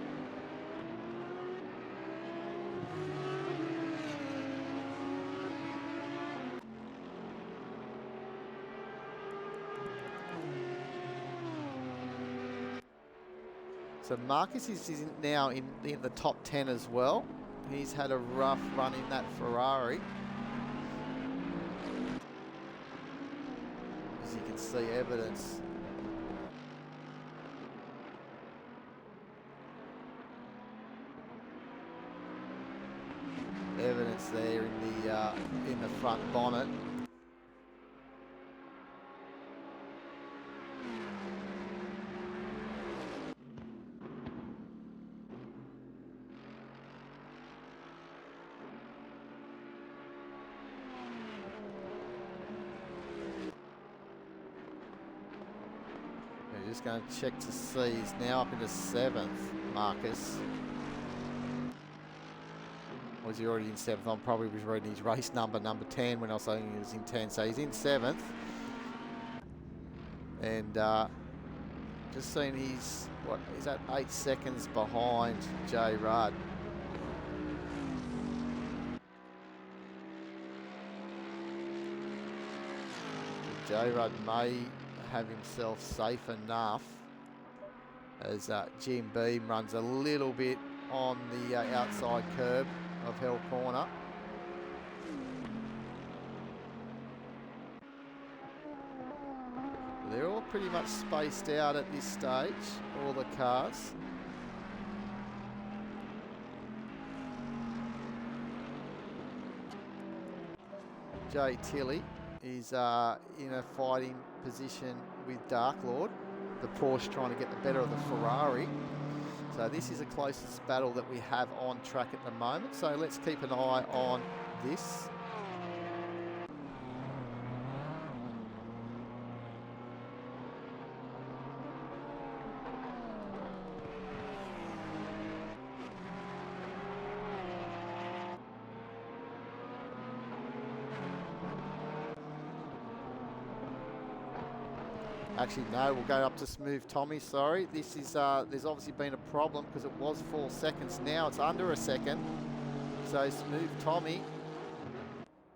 So Marcus is now in the top 10 as well. He's had a rough run in that Ferrari. As you can see, evidence. Evidence there in the front bonnet. We're just going to check to see. He's now up into 7th, Marcus. Was he already in 7th? I probably was reading his race number 10, when I was saying he was in 10. So he's in 7th. And just seeing he's at 8 seconds behind J Rudd. J Rudd may have himself safe enough, as Jim Beam runs a little bit on the outside curb of Hell Corner. They're all pretty much spaced out at this stage, all the cars. Jay Tilley is in a fighting position with Dark Lord. The Porsche trying to get the better of the Ferrari. So this is the closest battle that we have on track at the moment. So let's keep an eye on this. Actually, no, we'll go up to Smooth Tommy, sorry. This is, there's obviously been a problem because it was 4 seconds. Now it's under a second. So Smooth Tommy,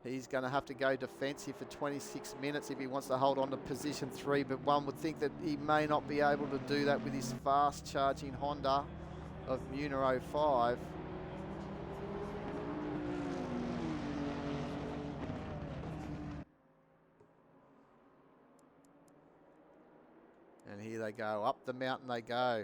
he's going to have to go defensive for 26 minutes if he wants to hold on to position 3. But one would think that he may not be able to do that with his fast charging Honda of Munro 05. And here they go, up the mountain they go.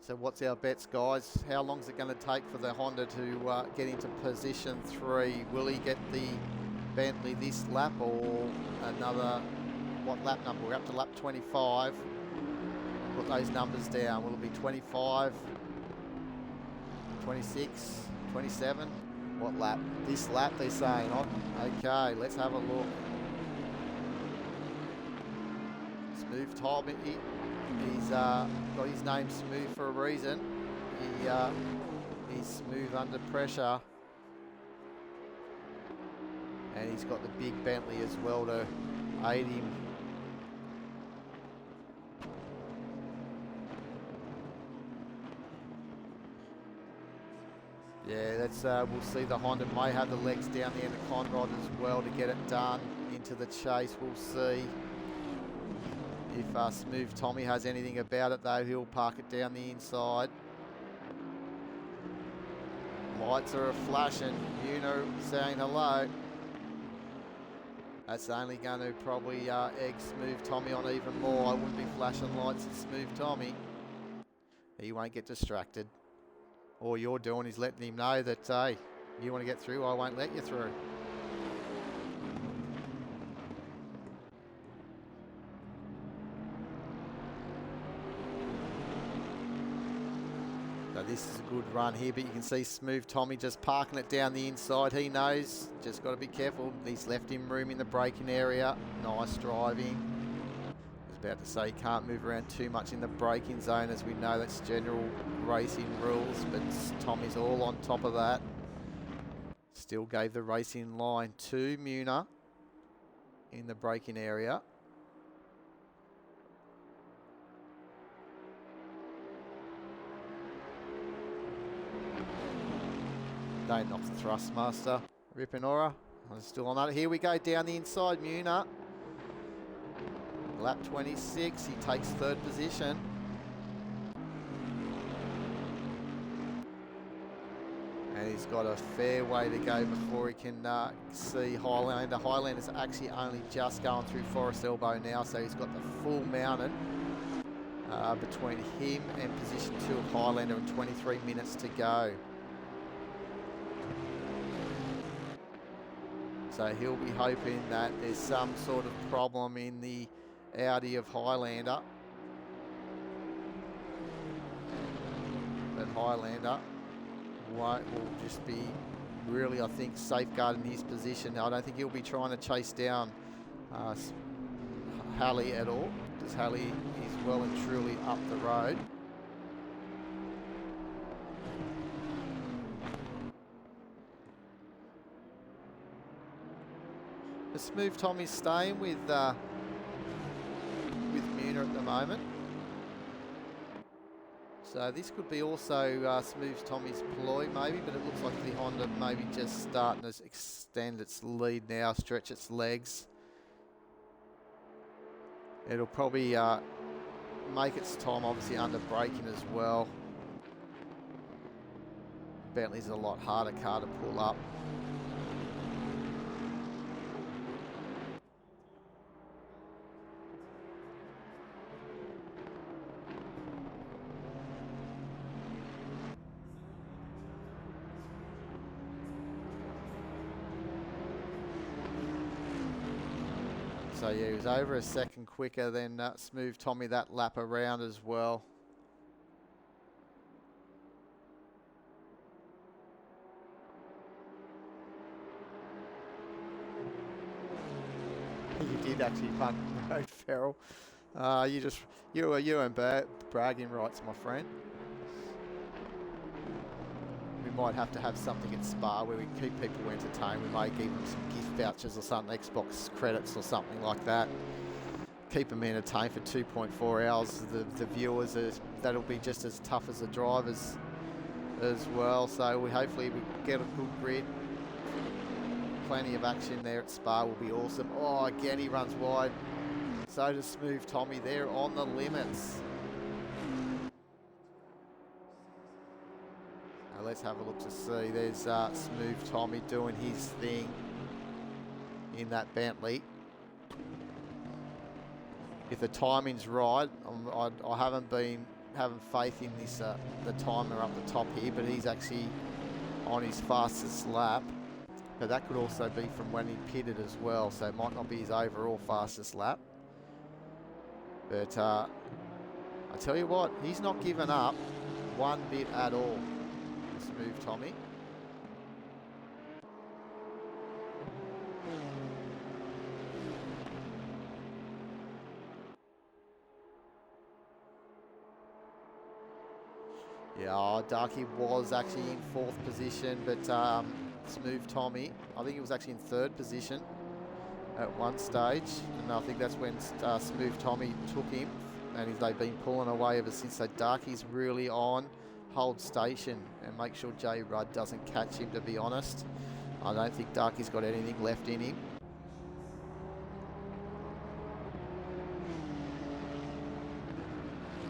So what's our bets, guys? How long is it going to take for the Honda to get into position 3? Will he get the Bentley this lap or another, what lap number? We're up to lap 25. Put those numbers down. Will it be 25? 26, 27, what lap? This lap they're saying. Oh, okay, let's have a look. Smooth Tommy, he's got his name Smooth for a reason. He's smooth under pressure. And he's got the big Bentley as well to aid him. Yeah, that's we'll see. The Honda may have the legs down the end of Conrod as well to get it done into the chase. We'll see if Smooth Tommy has anything about it, though. He'll park it down the inside. Lights are flashing. Uno saying hello. That's only going to probably egg Smooth Tommy on even more. I wouldn't be flashing lights at Smooth Tommy. He won't get distracted. All you're doing is letting him know that, hey, you want to get through, I won't let you through. So this is a good run here, but you can see Smooth Tommy just parking it down the inside. He knows, just got to be careful. He's left him room in the braking area. Nice driving. About to say he can't move around too much in the braking zone, as we know that's general racing rules, but Tommy's all on top of that. Still gave the racing line to Muna in the braking area. Don't knock the Thrustmaster. Ripinora. I'm still on that. Here we go down the inside. Muna. Lap 26. He takes third position. And he's got a fair way to go before he can see Highlander. Highlander's actually only just going through Forest Elbow now, so he's got the full mountain between him and position 2 of Highlander and 23 minutes to go. So he'll be hoping that there's some sort of problem in the Audi of Highlander. But Highlander will just be really, I think, safeguarding his position. I don't think he'll be trying to chase down Halley at all, because Halley is well and truly up the road. The Smooth Tommy's staying with Muna at the moment. So this could be also Smooth Tommy's ploy maybe, but it looks like the Honda maybe just starting to extend its lead now, stretch its legs. It'll probably make its time obviously under braking as well. Bentley's a lot harder car to pull up. So yeah, he was over a second quicker than Smooth Tommy that lap around as well. You did actually punt the road, Ferrell. You earned bragging rights, my friend. We might have to have something at Spa where we keep people entertained. We may give them some gift vouchers or something, Xbox credits or something like that. Keep them entertained for 2.4 hours. The viewers, that'll be just as tough as the drivers as well. So hopefully we get a good grid. Plenty of action there at Spa will be awesome. Oh, again he runs wide. So does Smooth Tommy there on the limits. Let's have a look to see. There's Smooth Tommy doing his thing in that Bentley. If the timing's right, I haven't been having faith in this the timer up the top here, but he's actually on his fastest lap. But that could also be from when he pitted as well, so it might not be his overall fastest lap. But I tell you what, he's not given up one bit at all. Smooth Tommy. Yeah, Darky was actually in 4th position, but Smooth Tommy, I think he was actually in 3rd position at one stage, and I think that's when Smooth Tommy took him, and they've been pulling away ever since. So Darky's really on. Hold station and make sure Jay Rudd doesn't catch him, to be honest. I don't think Darky's got anything left in him.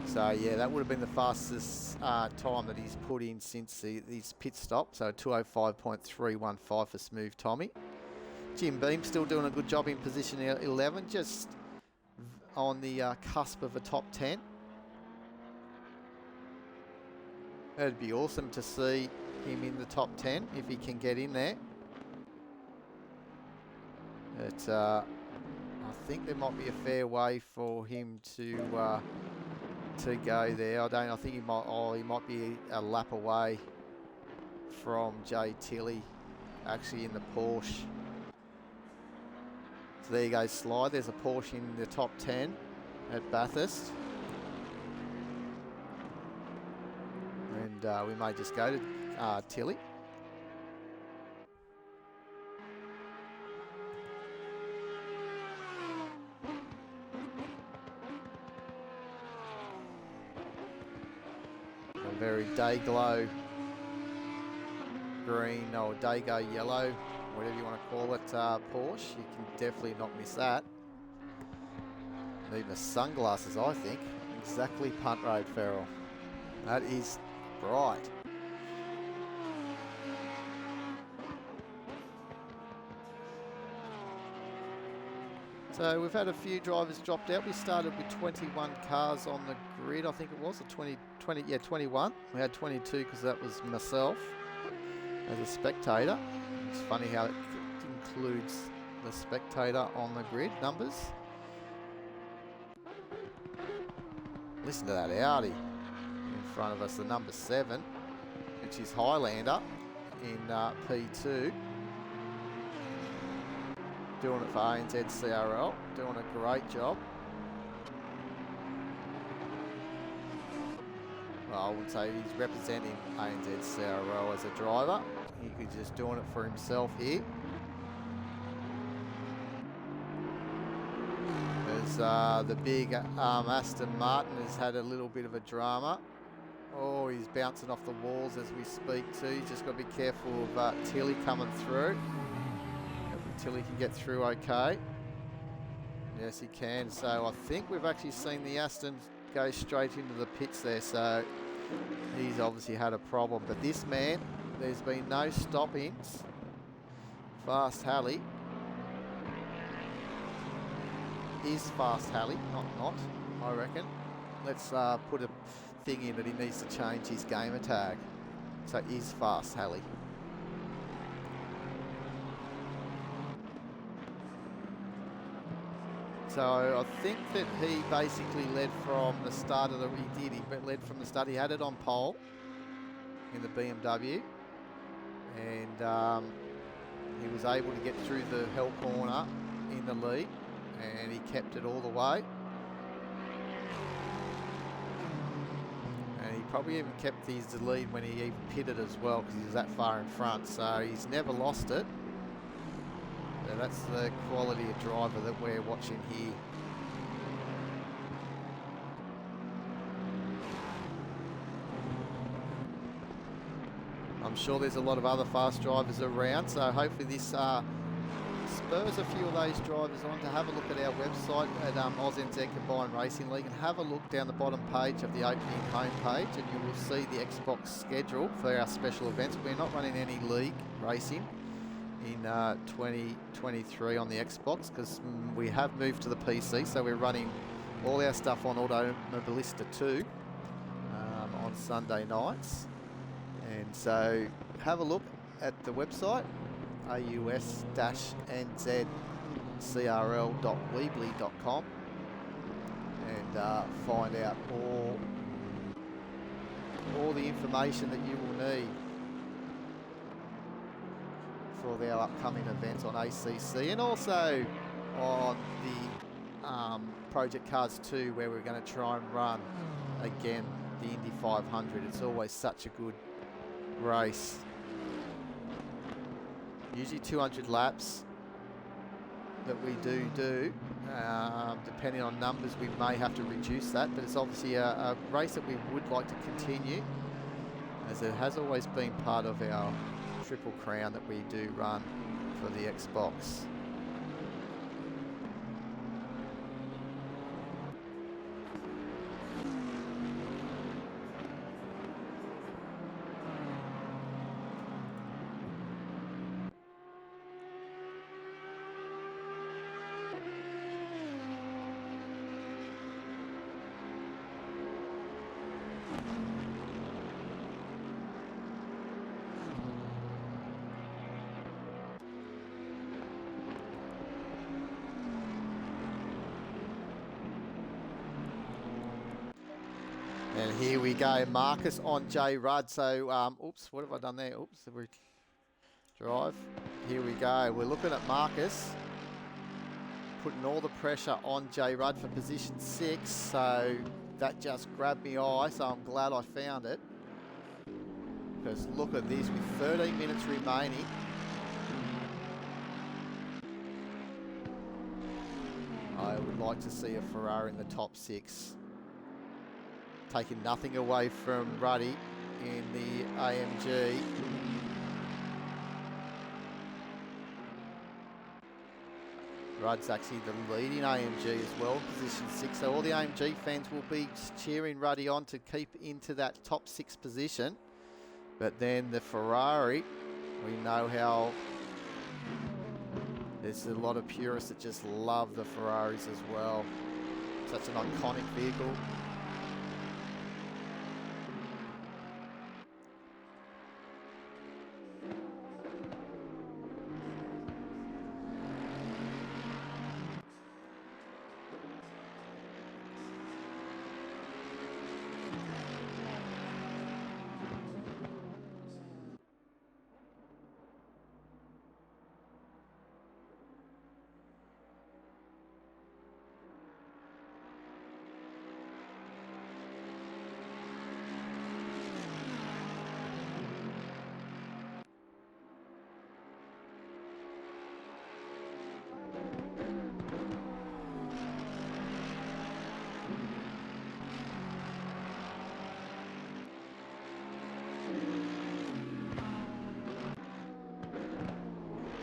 So yeah, that would have been the fastest time that he's put in since his pit stop. So 205.315 for Smooth Tommy. Jim Beam still doing a good job in position 11, just on the cusp of a top 10. It'd be awesome to see him in the top 10 if he can get in there. But I think there might be a fair way for him to go there. I think he might be a lap away from Jay Tilley, actually in the Porsche. So there you go, Slide. There's a Porsche in the top 10 at Bathurst. And we may just go to Tilley. very day glow green or day glow yellow, whatever you want to call it, Porsche. You can definitely not miss that. Need the sunglasses, I think. Exactly punt road, Ferrell. That is bright. So we've had a few drivers dropped out. We started with 21 cars on the grid, I think it was, or 21. We had 22 because that was myself as a spectator. It's funny how it includes the spectator on the grid numbers. Listen to that Audi in front of us, the number 7, which is Highlander in P2. Doing it for ANZCRL, doing a great job. Well, I would say he's representing ANZCRL as a driver. He's just doing it for himself here. As the big Aston Martin has had a little bit of a drama. Oh, he's bouncing off the walls as we speak too. He's just got to be careful of Tilly coming through. Tilly can get through okay. Yes, he can. So I think we've actually seen the Aston go straight into the pits there. So he's obviously had a problem. But this man, there's been no stoppings. Fast Halley is Fast Halley, not, I reckon. Let's put a thing in that he needs to change his gamer tag. So is Fast Halley. So I think that he basically led from the start of he led from the start. He had it on pole in the BMW, and he was able to get through the hell corner in the lead, and he kept it all the way. And he probably even kept his lead when he even pitted as well, because he was that far in front. So he's never lost it. So that's the quality of driver that we're watching here. I'm sure there's a lot of other fast drivers around, so hopefully this spurs a few of those drivers on to have a look at our website at ANZ Combined Racing League, and have a look down the bottom page of the opening homepage, and you will see the Xbox schedule for our special events. We're not running any league racing in 2023 on the Xbox, because we have moved to the PC, so we're running all our stuff on Automobilista 2 on Sunday nights. And so have a look at the website, aus-nzcrl.weebly.com, and find out all the information that you will need for our upcoming events on ACC, and also on the Project Cars 2, where we're going to try and run again the Indy 500. It's always such a good race. Usually 200 laps that we do. Depending on numbers, we may have to reduce that, but it's obviously a race that we would like to continue, as it has always been part of our Triple Crown that we do run for the Xbox. And here we go, Marcus on J Rudd. So, oops, what have I done there? Oops, drive. Here we go. We're looking at Marcus putting all the pressure on J Rudd for position 6. So that just grabbed my eye. So I'm glad I found it, because look at this, with 13 minutes remaining. I would like to see a Ferrari in the top 6. Taking nothing away from Ruddy, in the AMG. Rudd's actually the leading AMG as well, position 6. So all the AMG fans will be cheering Ruddy on to keep into that top 6 position. But then the Ferrari, we know how there's a lot of purists that just love the Ferraris as well. Such an iconic vehicle.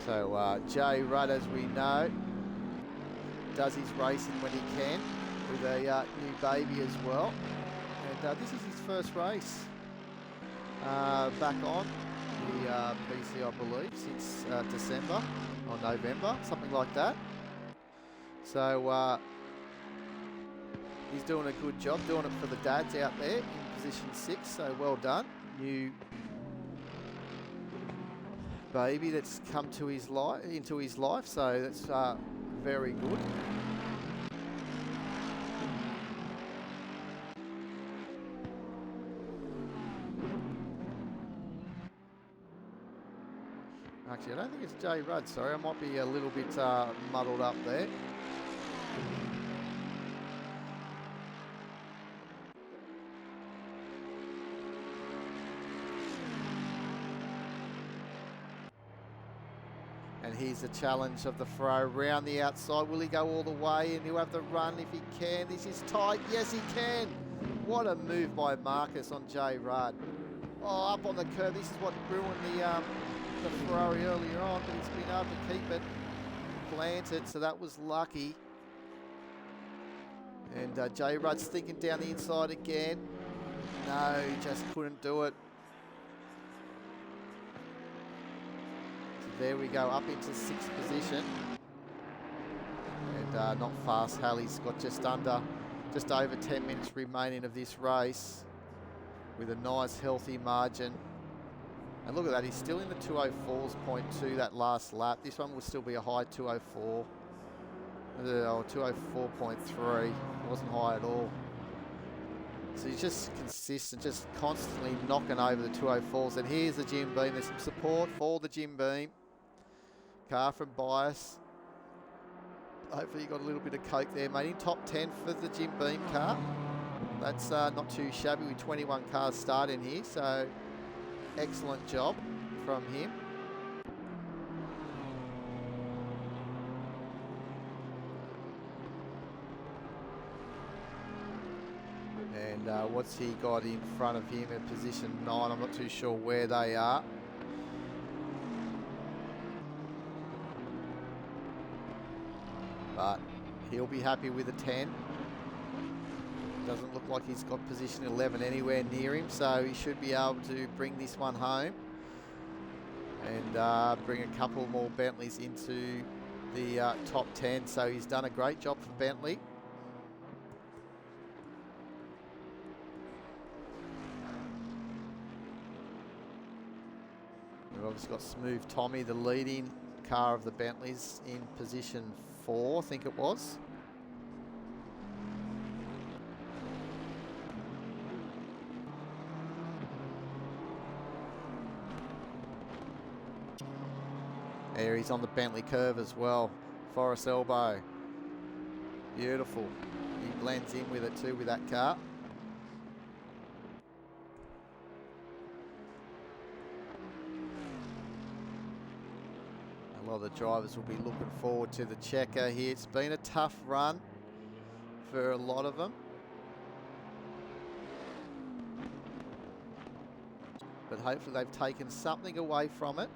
So Jay Rudd, as we know, does his racing when he can with a new baby as well. And this is his first race back on the PC, I believe, since December or November, something like that. So he's doing a good job, doing it for the dads out there in position 6, so well done. New baby that's come to his into his life, so that's very good. Actually, I don't think it's Jay Rudd, sorry, I might be a little bit muddled up there. And here's the challenge of the Ferrari around the outside. Will he go all the way and he'll have the run if he can? This is tight. Yes, he can. What a move by Marcus on Jay Rudd. Oh, up on the curve. This is what ruined the Ferrari earlier on, but he's been able to keep it planted, so that was lucky. And Jay Rudd sticking down the inside again. No, he just couldn't do it. There we go, up into 6th position. And not fast. Halley's got just over 10 minutes remaining of this race with a nice healthy margin. And look at that, he's still in the 204.2 that last lap. This one will still be a high 204. Oh, 204.3. It wasn't high at all. So he's just consistent, just constantly knocking over the 204s. And here's the Jim Beam. There's some support for the Jim Beam. Car from Bias. Hopefully you got a little bit of coke there, mate. In top 10 for the Jim Beam car. That's not too shabby with 21 cars starting here. So excellent job from him. And what's he got in front of him in position 9? I'm not too sure where they are. But he'll be happy with a 10. Doesn't look like he's got position 11 anywhere near him, so he should be able to bring this one home and bring a couple more Bentleys into the top 10. So he's done a great job for Bentley. We've obviously got Smooth Tommy, the leading car of the Bentleys, in position 4, I think it was. There he's on the Bentley curve as well. Forest elbow. Beautiful. He blends in with it too with that car. A lot of the drivers will be looking forward to the checker here. It's been a tough run for a lot of them. but hopefully they've taken something away from it.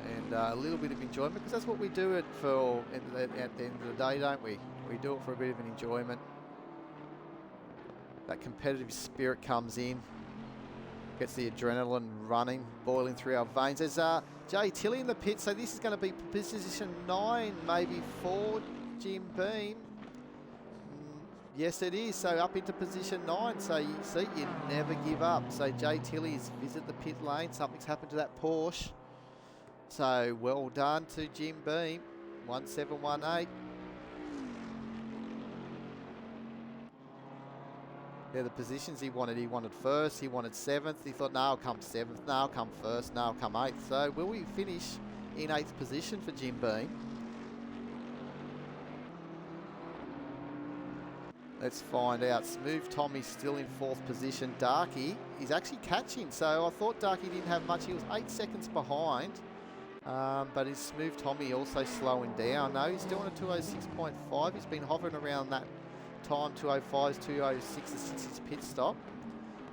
And a little bit of enjoyment, because that's what we do it for at the end of the day, don't we? We do it for a bit of an enjoyment. That competitive spirit comes in, gets the adrenaline running, boiling through our veins. There's Jay Tilley in the pit, so this is going to be position 9, maybe for Jim Beam. Yes, it is. So up into position 9. So you see, you never give up. So Jay Tilley's visit the pit lane. Something's happened to that Porsche. So well done to Jim Beam, 1718. They're the positions he wanted. He wanted first, he wanted 7th. He thought, no, I'll come 7th, no, I'll come first, no, I'll come 8th. So will we finish in 8th position for Jim Beam? Let's find out. Smooth Tommy's still in 4th position. Darky, he's actually catching. So I thought Darky didn't have much. He was 8 seconds behind. But is Smooth Tommy also slowing down? No, he's doing a 206.5. He's been hovering around that time, 205s, 206 since his pit stop.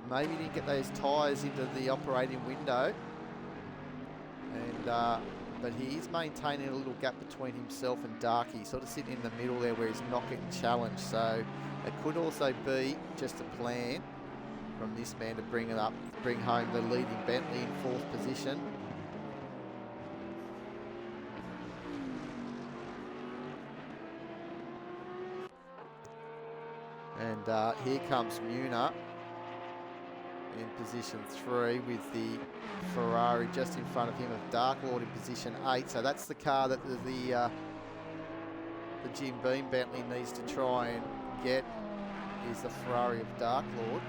Maybe he didn't get those tyres into the operating window. And but he is maintaining a little gap between himself and Darky, sort of sitting in the middle there where he's not getting challenged. So it could also be just a plan from this man to bring home the leading Bentley in 4th position. And here comes Muna in position 3 with the Ferrari just in front of him of Dark Lord in position 8. So that's the car that the Jim Beam Bentley needs to try and get, is the Ferrari of Dark Lord.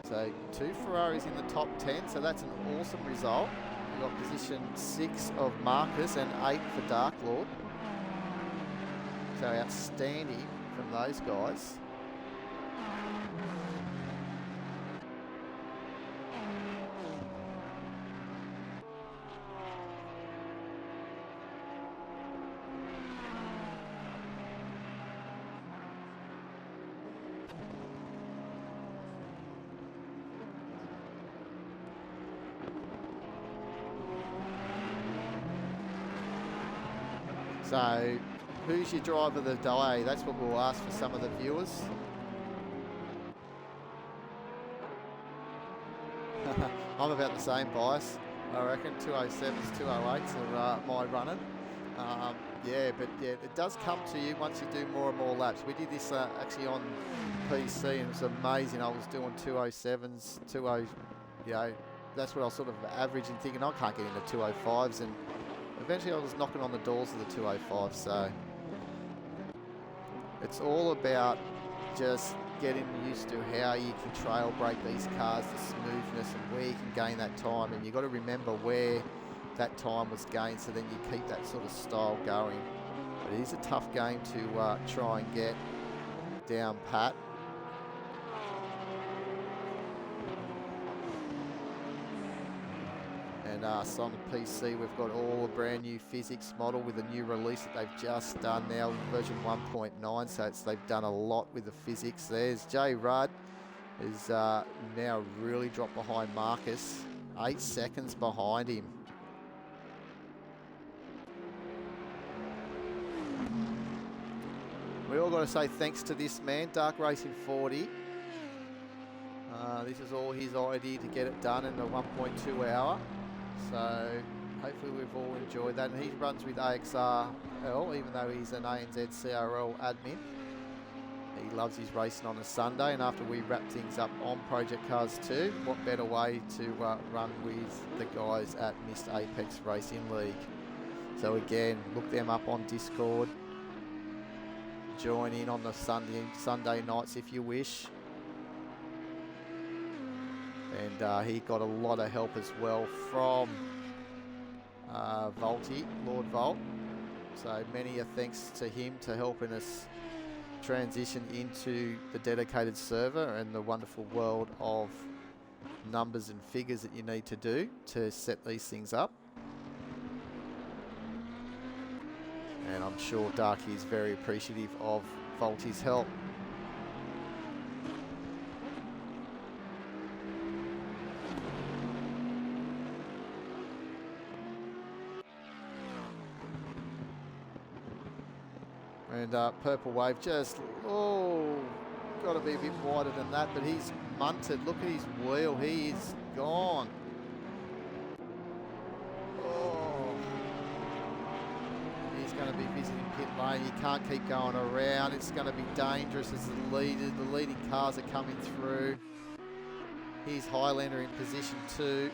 So 2 Ferraris in the top 10, so that's an awesome result. We've got position 6 of Marcus and 8 for Dark Lord. So outstanding from those guys. So, who's your driver of the day? That's what we'll ask for some of the viewers. I'm about the same, bias. I reckon 207s, 208s are my running. Yeah, but yeah, it does come to you once you do more and more laps. We did this actually on PC, and it was amazing. I was doing 207s, 20, you know, that's what I was sort of averaging, thinking I can't get into 205s, and eventually I was knocking on the doors of the 205, so it's all about just getting used to how you can trail break these cars, the smoothness and where you can gain that time, and you've got to remember where that time was gained, so then you keep that sort of style going. But it is a tough game to try and get down pat. And so on the PC, we've got all a brand new physics model with a new release that they've just done now, version 1.9. So they've done a lot with the physics. There's Jay Rudd, is now really dropped behind Marcus, 8 seconds behind him. We all got to say thanks to this man, Dark Racing 40. This is all his idea to get it done in a 1.2 hour. So hopefully we've all enjoyed that. And he runs with ANZCRL, even though he's an ANZCRL admin. He loves his racing on a Sunday, and after we wrap things up on Project Cars 2, what better way to run with the guys at Missed Apex Racing League. So again, look them up on Discord. Join in on the Sunday nights if you wish. And he got a lot of help as well from Volty, Lord Volt. So many thanks to him to helping us transition into the dedicated server and the wonderful world of numbers and figures that you need to do to set these things up. And I'm sure Darky is very appreciative of Volty's help. And Purple Wave just, got to be a bit wider than that, but he's munted. Look at his wheel, he is gone. He's going to be visiting pit lane. You can't keep going around. It's going to be dangerous as the leading cars are coming through. Here's Highlander in position 2.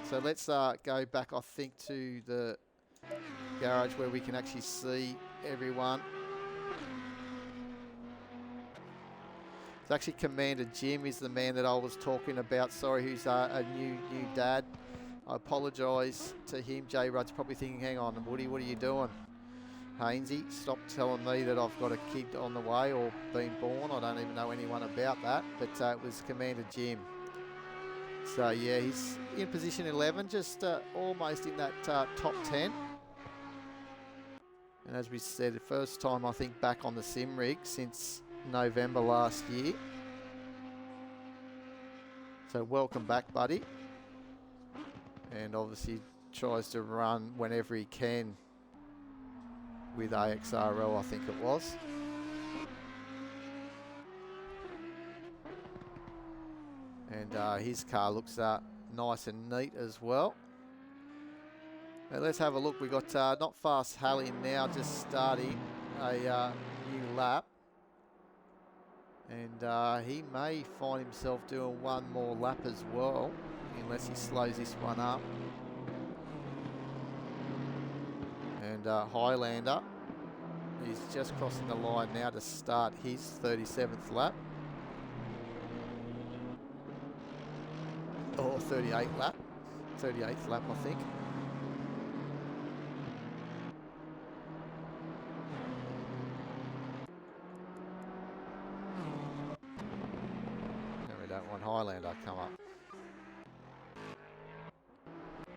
So let's go back, I think, to the garage where we can actually see everyone. It's actually Commander Jim is the man that I was talking about. Sorry, who's a new dad. I apologise to him. Jay Rudd's probably thinking, hang on, Woody, what are you doing? Hainsey, stop telling me that I've got a kid on the way or been born. I don't even know anyone about that. But it was Commander Jim. So, yeah, he's in position 11, just almost in that top 10. And as we said, the first time, I think, back on the sim rig since November last year. So welcome back, buddy. And obviously tries to run whenever he can with ANZCRL, I think it was. And his car looks nice and neat as well. Now let's have a look. We got Not Fast Halley now just starting a new lap. And he may find himself doing one more lap as well, unless he slows this one up. And Highlander, he's just crossing the line now to start his 37th lap. Or 38th lap. 38th lap, I think. Highlander come up.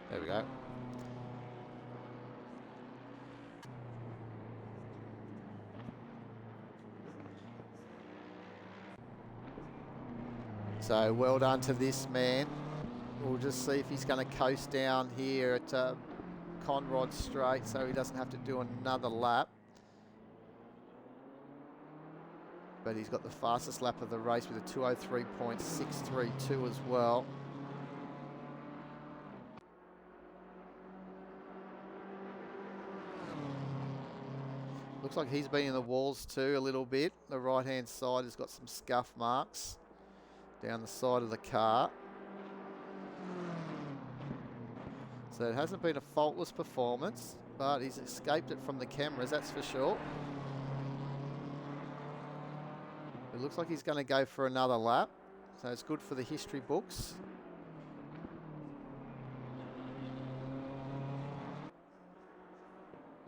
There we go. So well done to this man. We'll just see if he's going to coast down here at Conrod Straight so he doesn't have to do another lap. But he's got the fastest lap of the race with a 2:03.632 as well. Looks like he's been in the walls too a little bit. The right-hand side has got some scuff marks down the side of the car. So it hasn't been a faultless performance, but he's escaped it from the cameras, that's for sure. It looks like he's going to go for another lap, so it's good for the history books.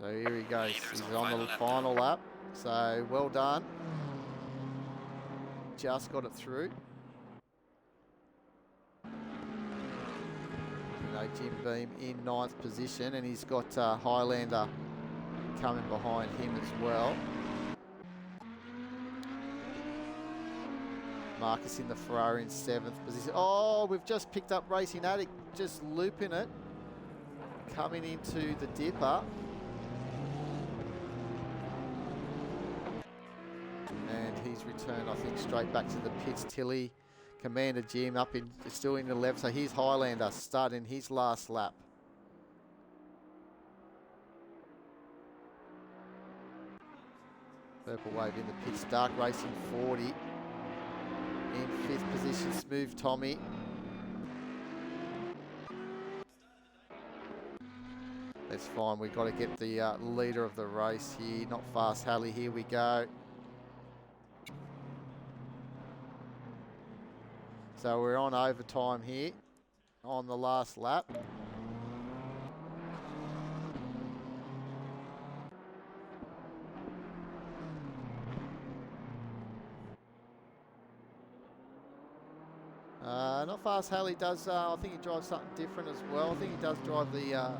So here he goes, he's on the final lap, so well done. Just got it through. Jim Beam in 9th position, and he's got Highlander coming behind him as well. Marcus in the Ferrari in 7th position. Oh, we've just picked up Racing Addict, just looping it, coming into the dipper. And he's returned, I think, straight back to the pits. Tilly, Commander Jim up in, still in the left. So here's Highlander starting his last lap. Purple Wave in the pits. Dark Racing 40. In 5th position, Smooth Tommy. That's fine. We've got to get the leader of the race here. Not Fast Halley. Here we go. So we're on overtime here on the last lap. Not Fast Halley does, I think he drives something different as well. I think he does drive the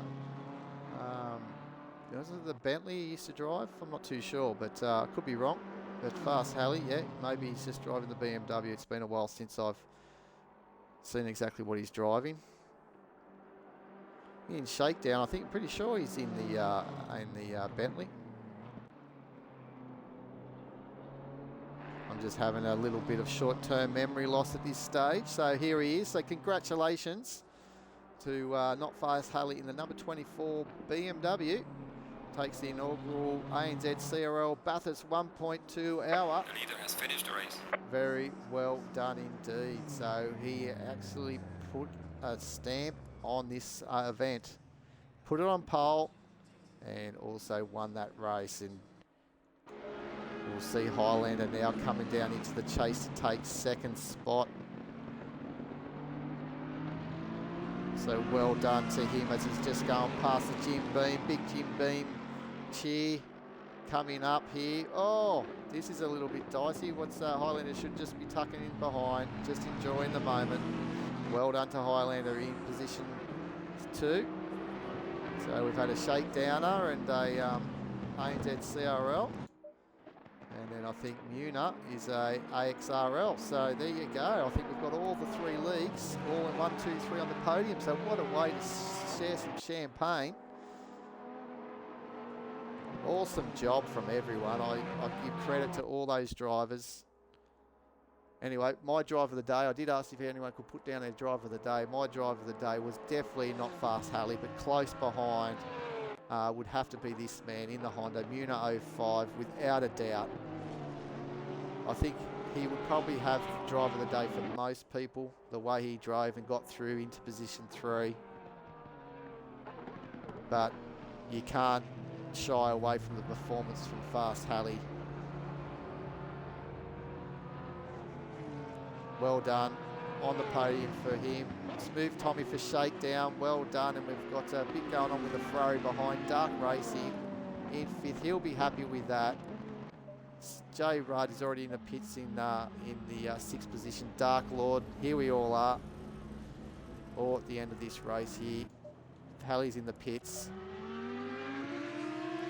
Was it the Bentley he used to drive? I'm not too sure, but I could be wrong. But Fast Halley, yeah, maybe he's just driving the BMW. It's been a while since I've seen exactly what he's driving. In shakedown, I think, pretty sure he's in the Bentley. I'm just having a little bit of short-term memory loss at this stage. So here he is. So congratulations to Not Fast Halley in the number 24 BMW. Takes the inaugural ANZCRL Bathurst 1.2 hour. The leader has finished the race. Very well done indeed. So he actually put a stamp on this event, put it on pole, and also won that race. And we'll see Highlander now coming down into the chase to take second spot. So well done to him as he's just going past the Jim Beam, big Jim Beam cheer coming up here. Oh, this is a little bit dicey. What's Highlander should just be tucking in behind, just enjoying the moment. Well done to Highlander in position 2. So we've had a shakedowner and a ANZCRL. And then I think Muna is a AXRL. So there you go. I think we've got all the 3 leagues, all in 1, 2, 3 on the podium. So what a way to share some champagne. Awesome job from everyone. I give credit to all those drivers. Anyway, my driver of the day, I did ask if anyone could put down their driver of the day. My driver of the day was definitely Not Fast Halley, but close behind would have to be this man in the Honda, Muna 05, without a doubt. I think he would probably have driver of the day for most people, the way he drove and got through into position 3. But you can't shy away from the performance from Fast Halley. Well done on the podium for him. Smooth Tommy for shakedown. Well done. And we've got a bit going on with the Ferrari behind. Dark Racing in 5th. He'll be happy with that. Jay Rudd is already in the pits in the 6th position. Dark Lord. Here we all are. Or at the end of this race here. Halley's in the pits.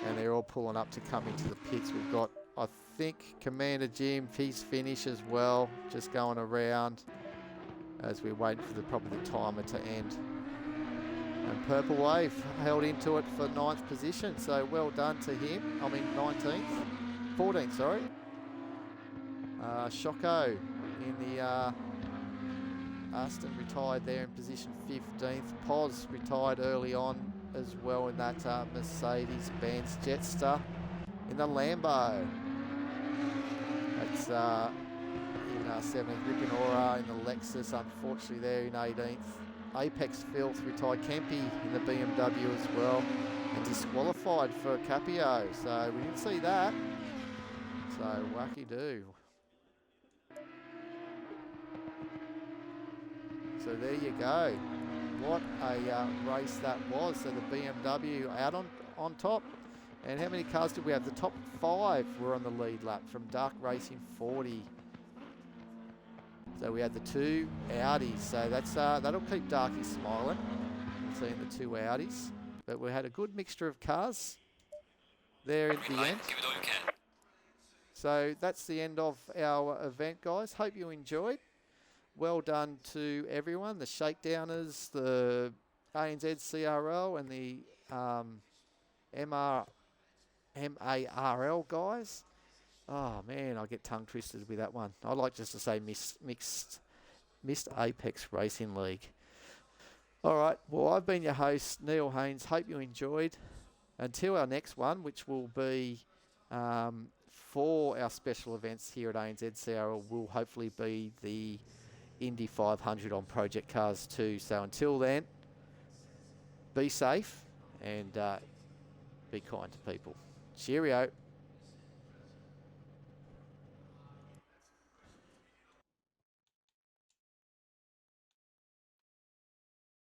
And they're all pulling up to come into the pits. We've got, I think, Commander Jim, he's finished as well, just going around as we're waiting for probably the timer to end. And Purple Wave held into it for 9th position, so well done to him. 19th, 14th, sorry. Shocko in the Aston retired there in position 15th. Pos retired early on as well in that Mercedes-Benz Jetstar in the Lambo. That's in 7th. Ripinora in the Lexus, unfortunately there in 18th. Apex Filth retired. Kempy in the BMW as well, and disqualified for Capio, so we didn't see that. So wacky do. So there you go. What a race that was. So the BMW out on top. And how many cars did we have? The top 5 were on the lead lap from Dark Racing 40. So we had the 2 Audis. So that's that'll keep Darky smiling, seeing the 2 Audis. But we had a good mixture of cars there at the end. Give it all you can. So that's the end of our event, guys. Hope you enjoyed. Well done to everyone, the shakedowners, the ANZCRL and the MARL guys. Oh man, I get tongue twisted with that one. I like just to say missed Apex Racing League. All right, well, I've been your host, Neil Haynes. Hope you enjoyed. Until our next one, which will be for our special events here at ANZCRL, will hopefully be the Indy 500 on Project Cars 2. So until then, be safe and be kind to people. Cheerio.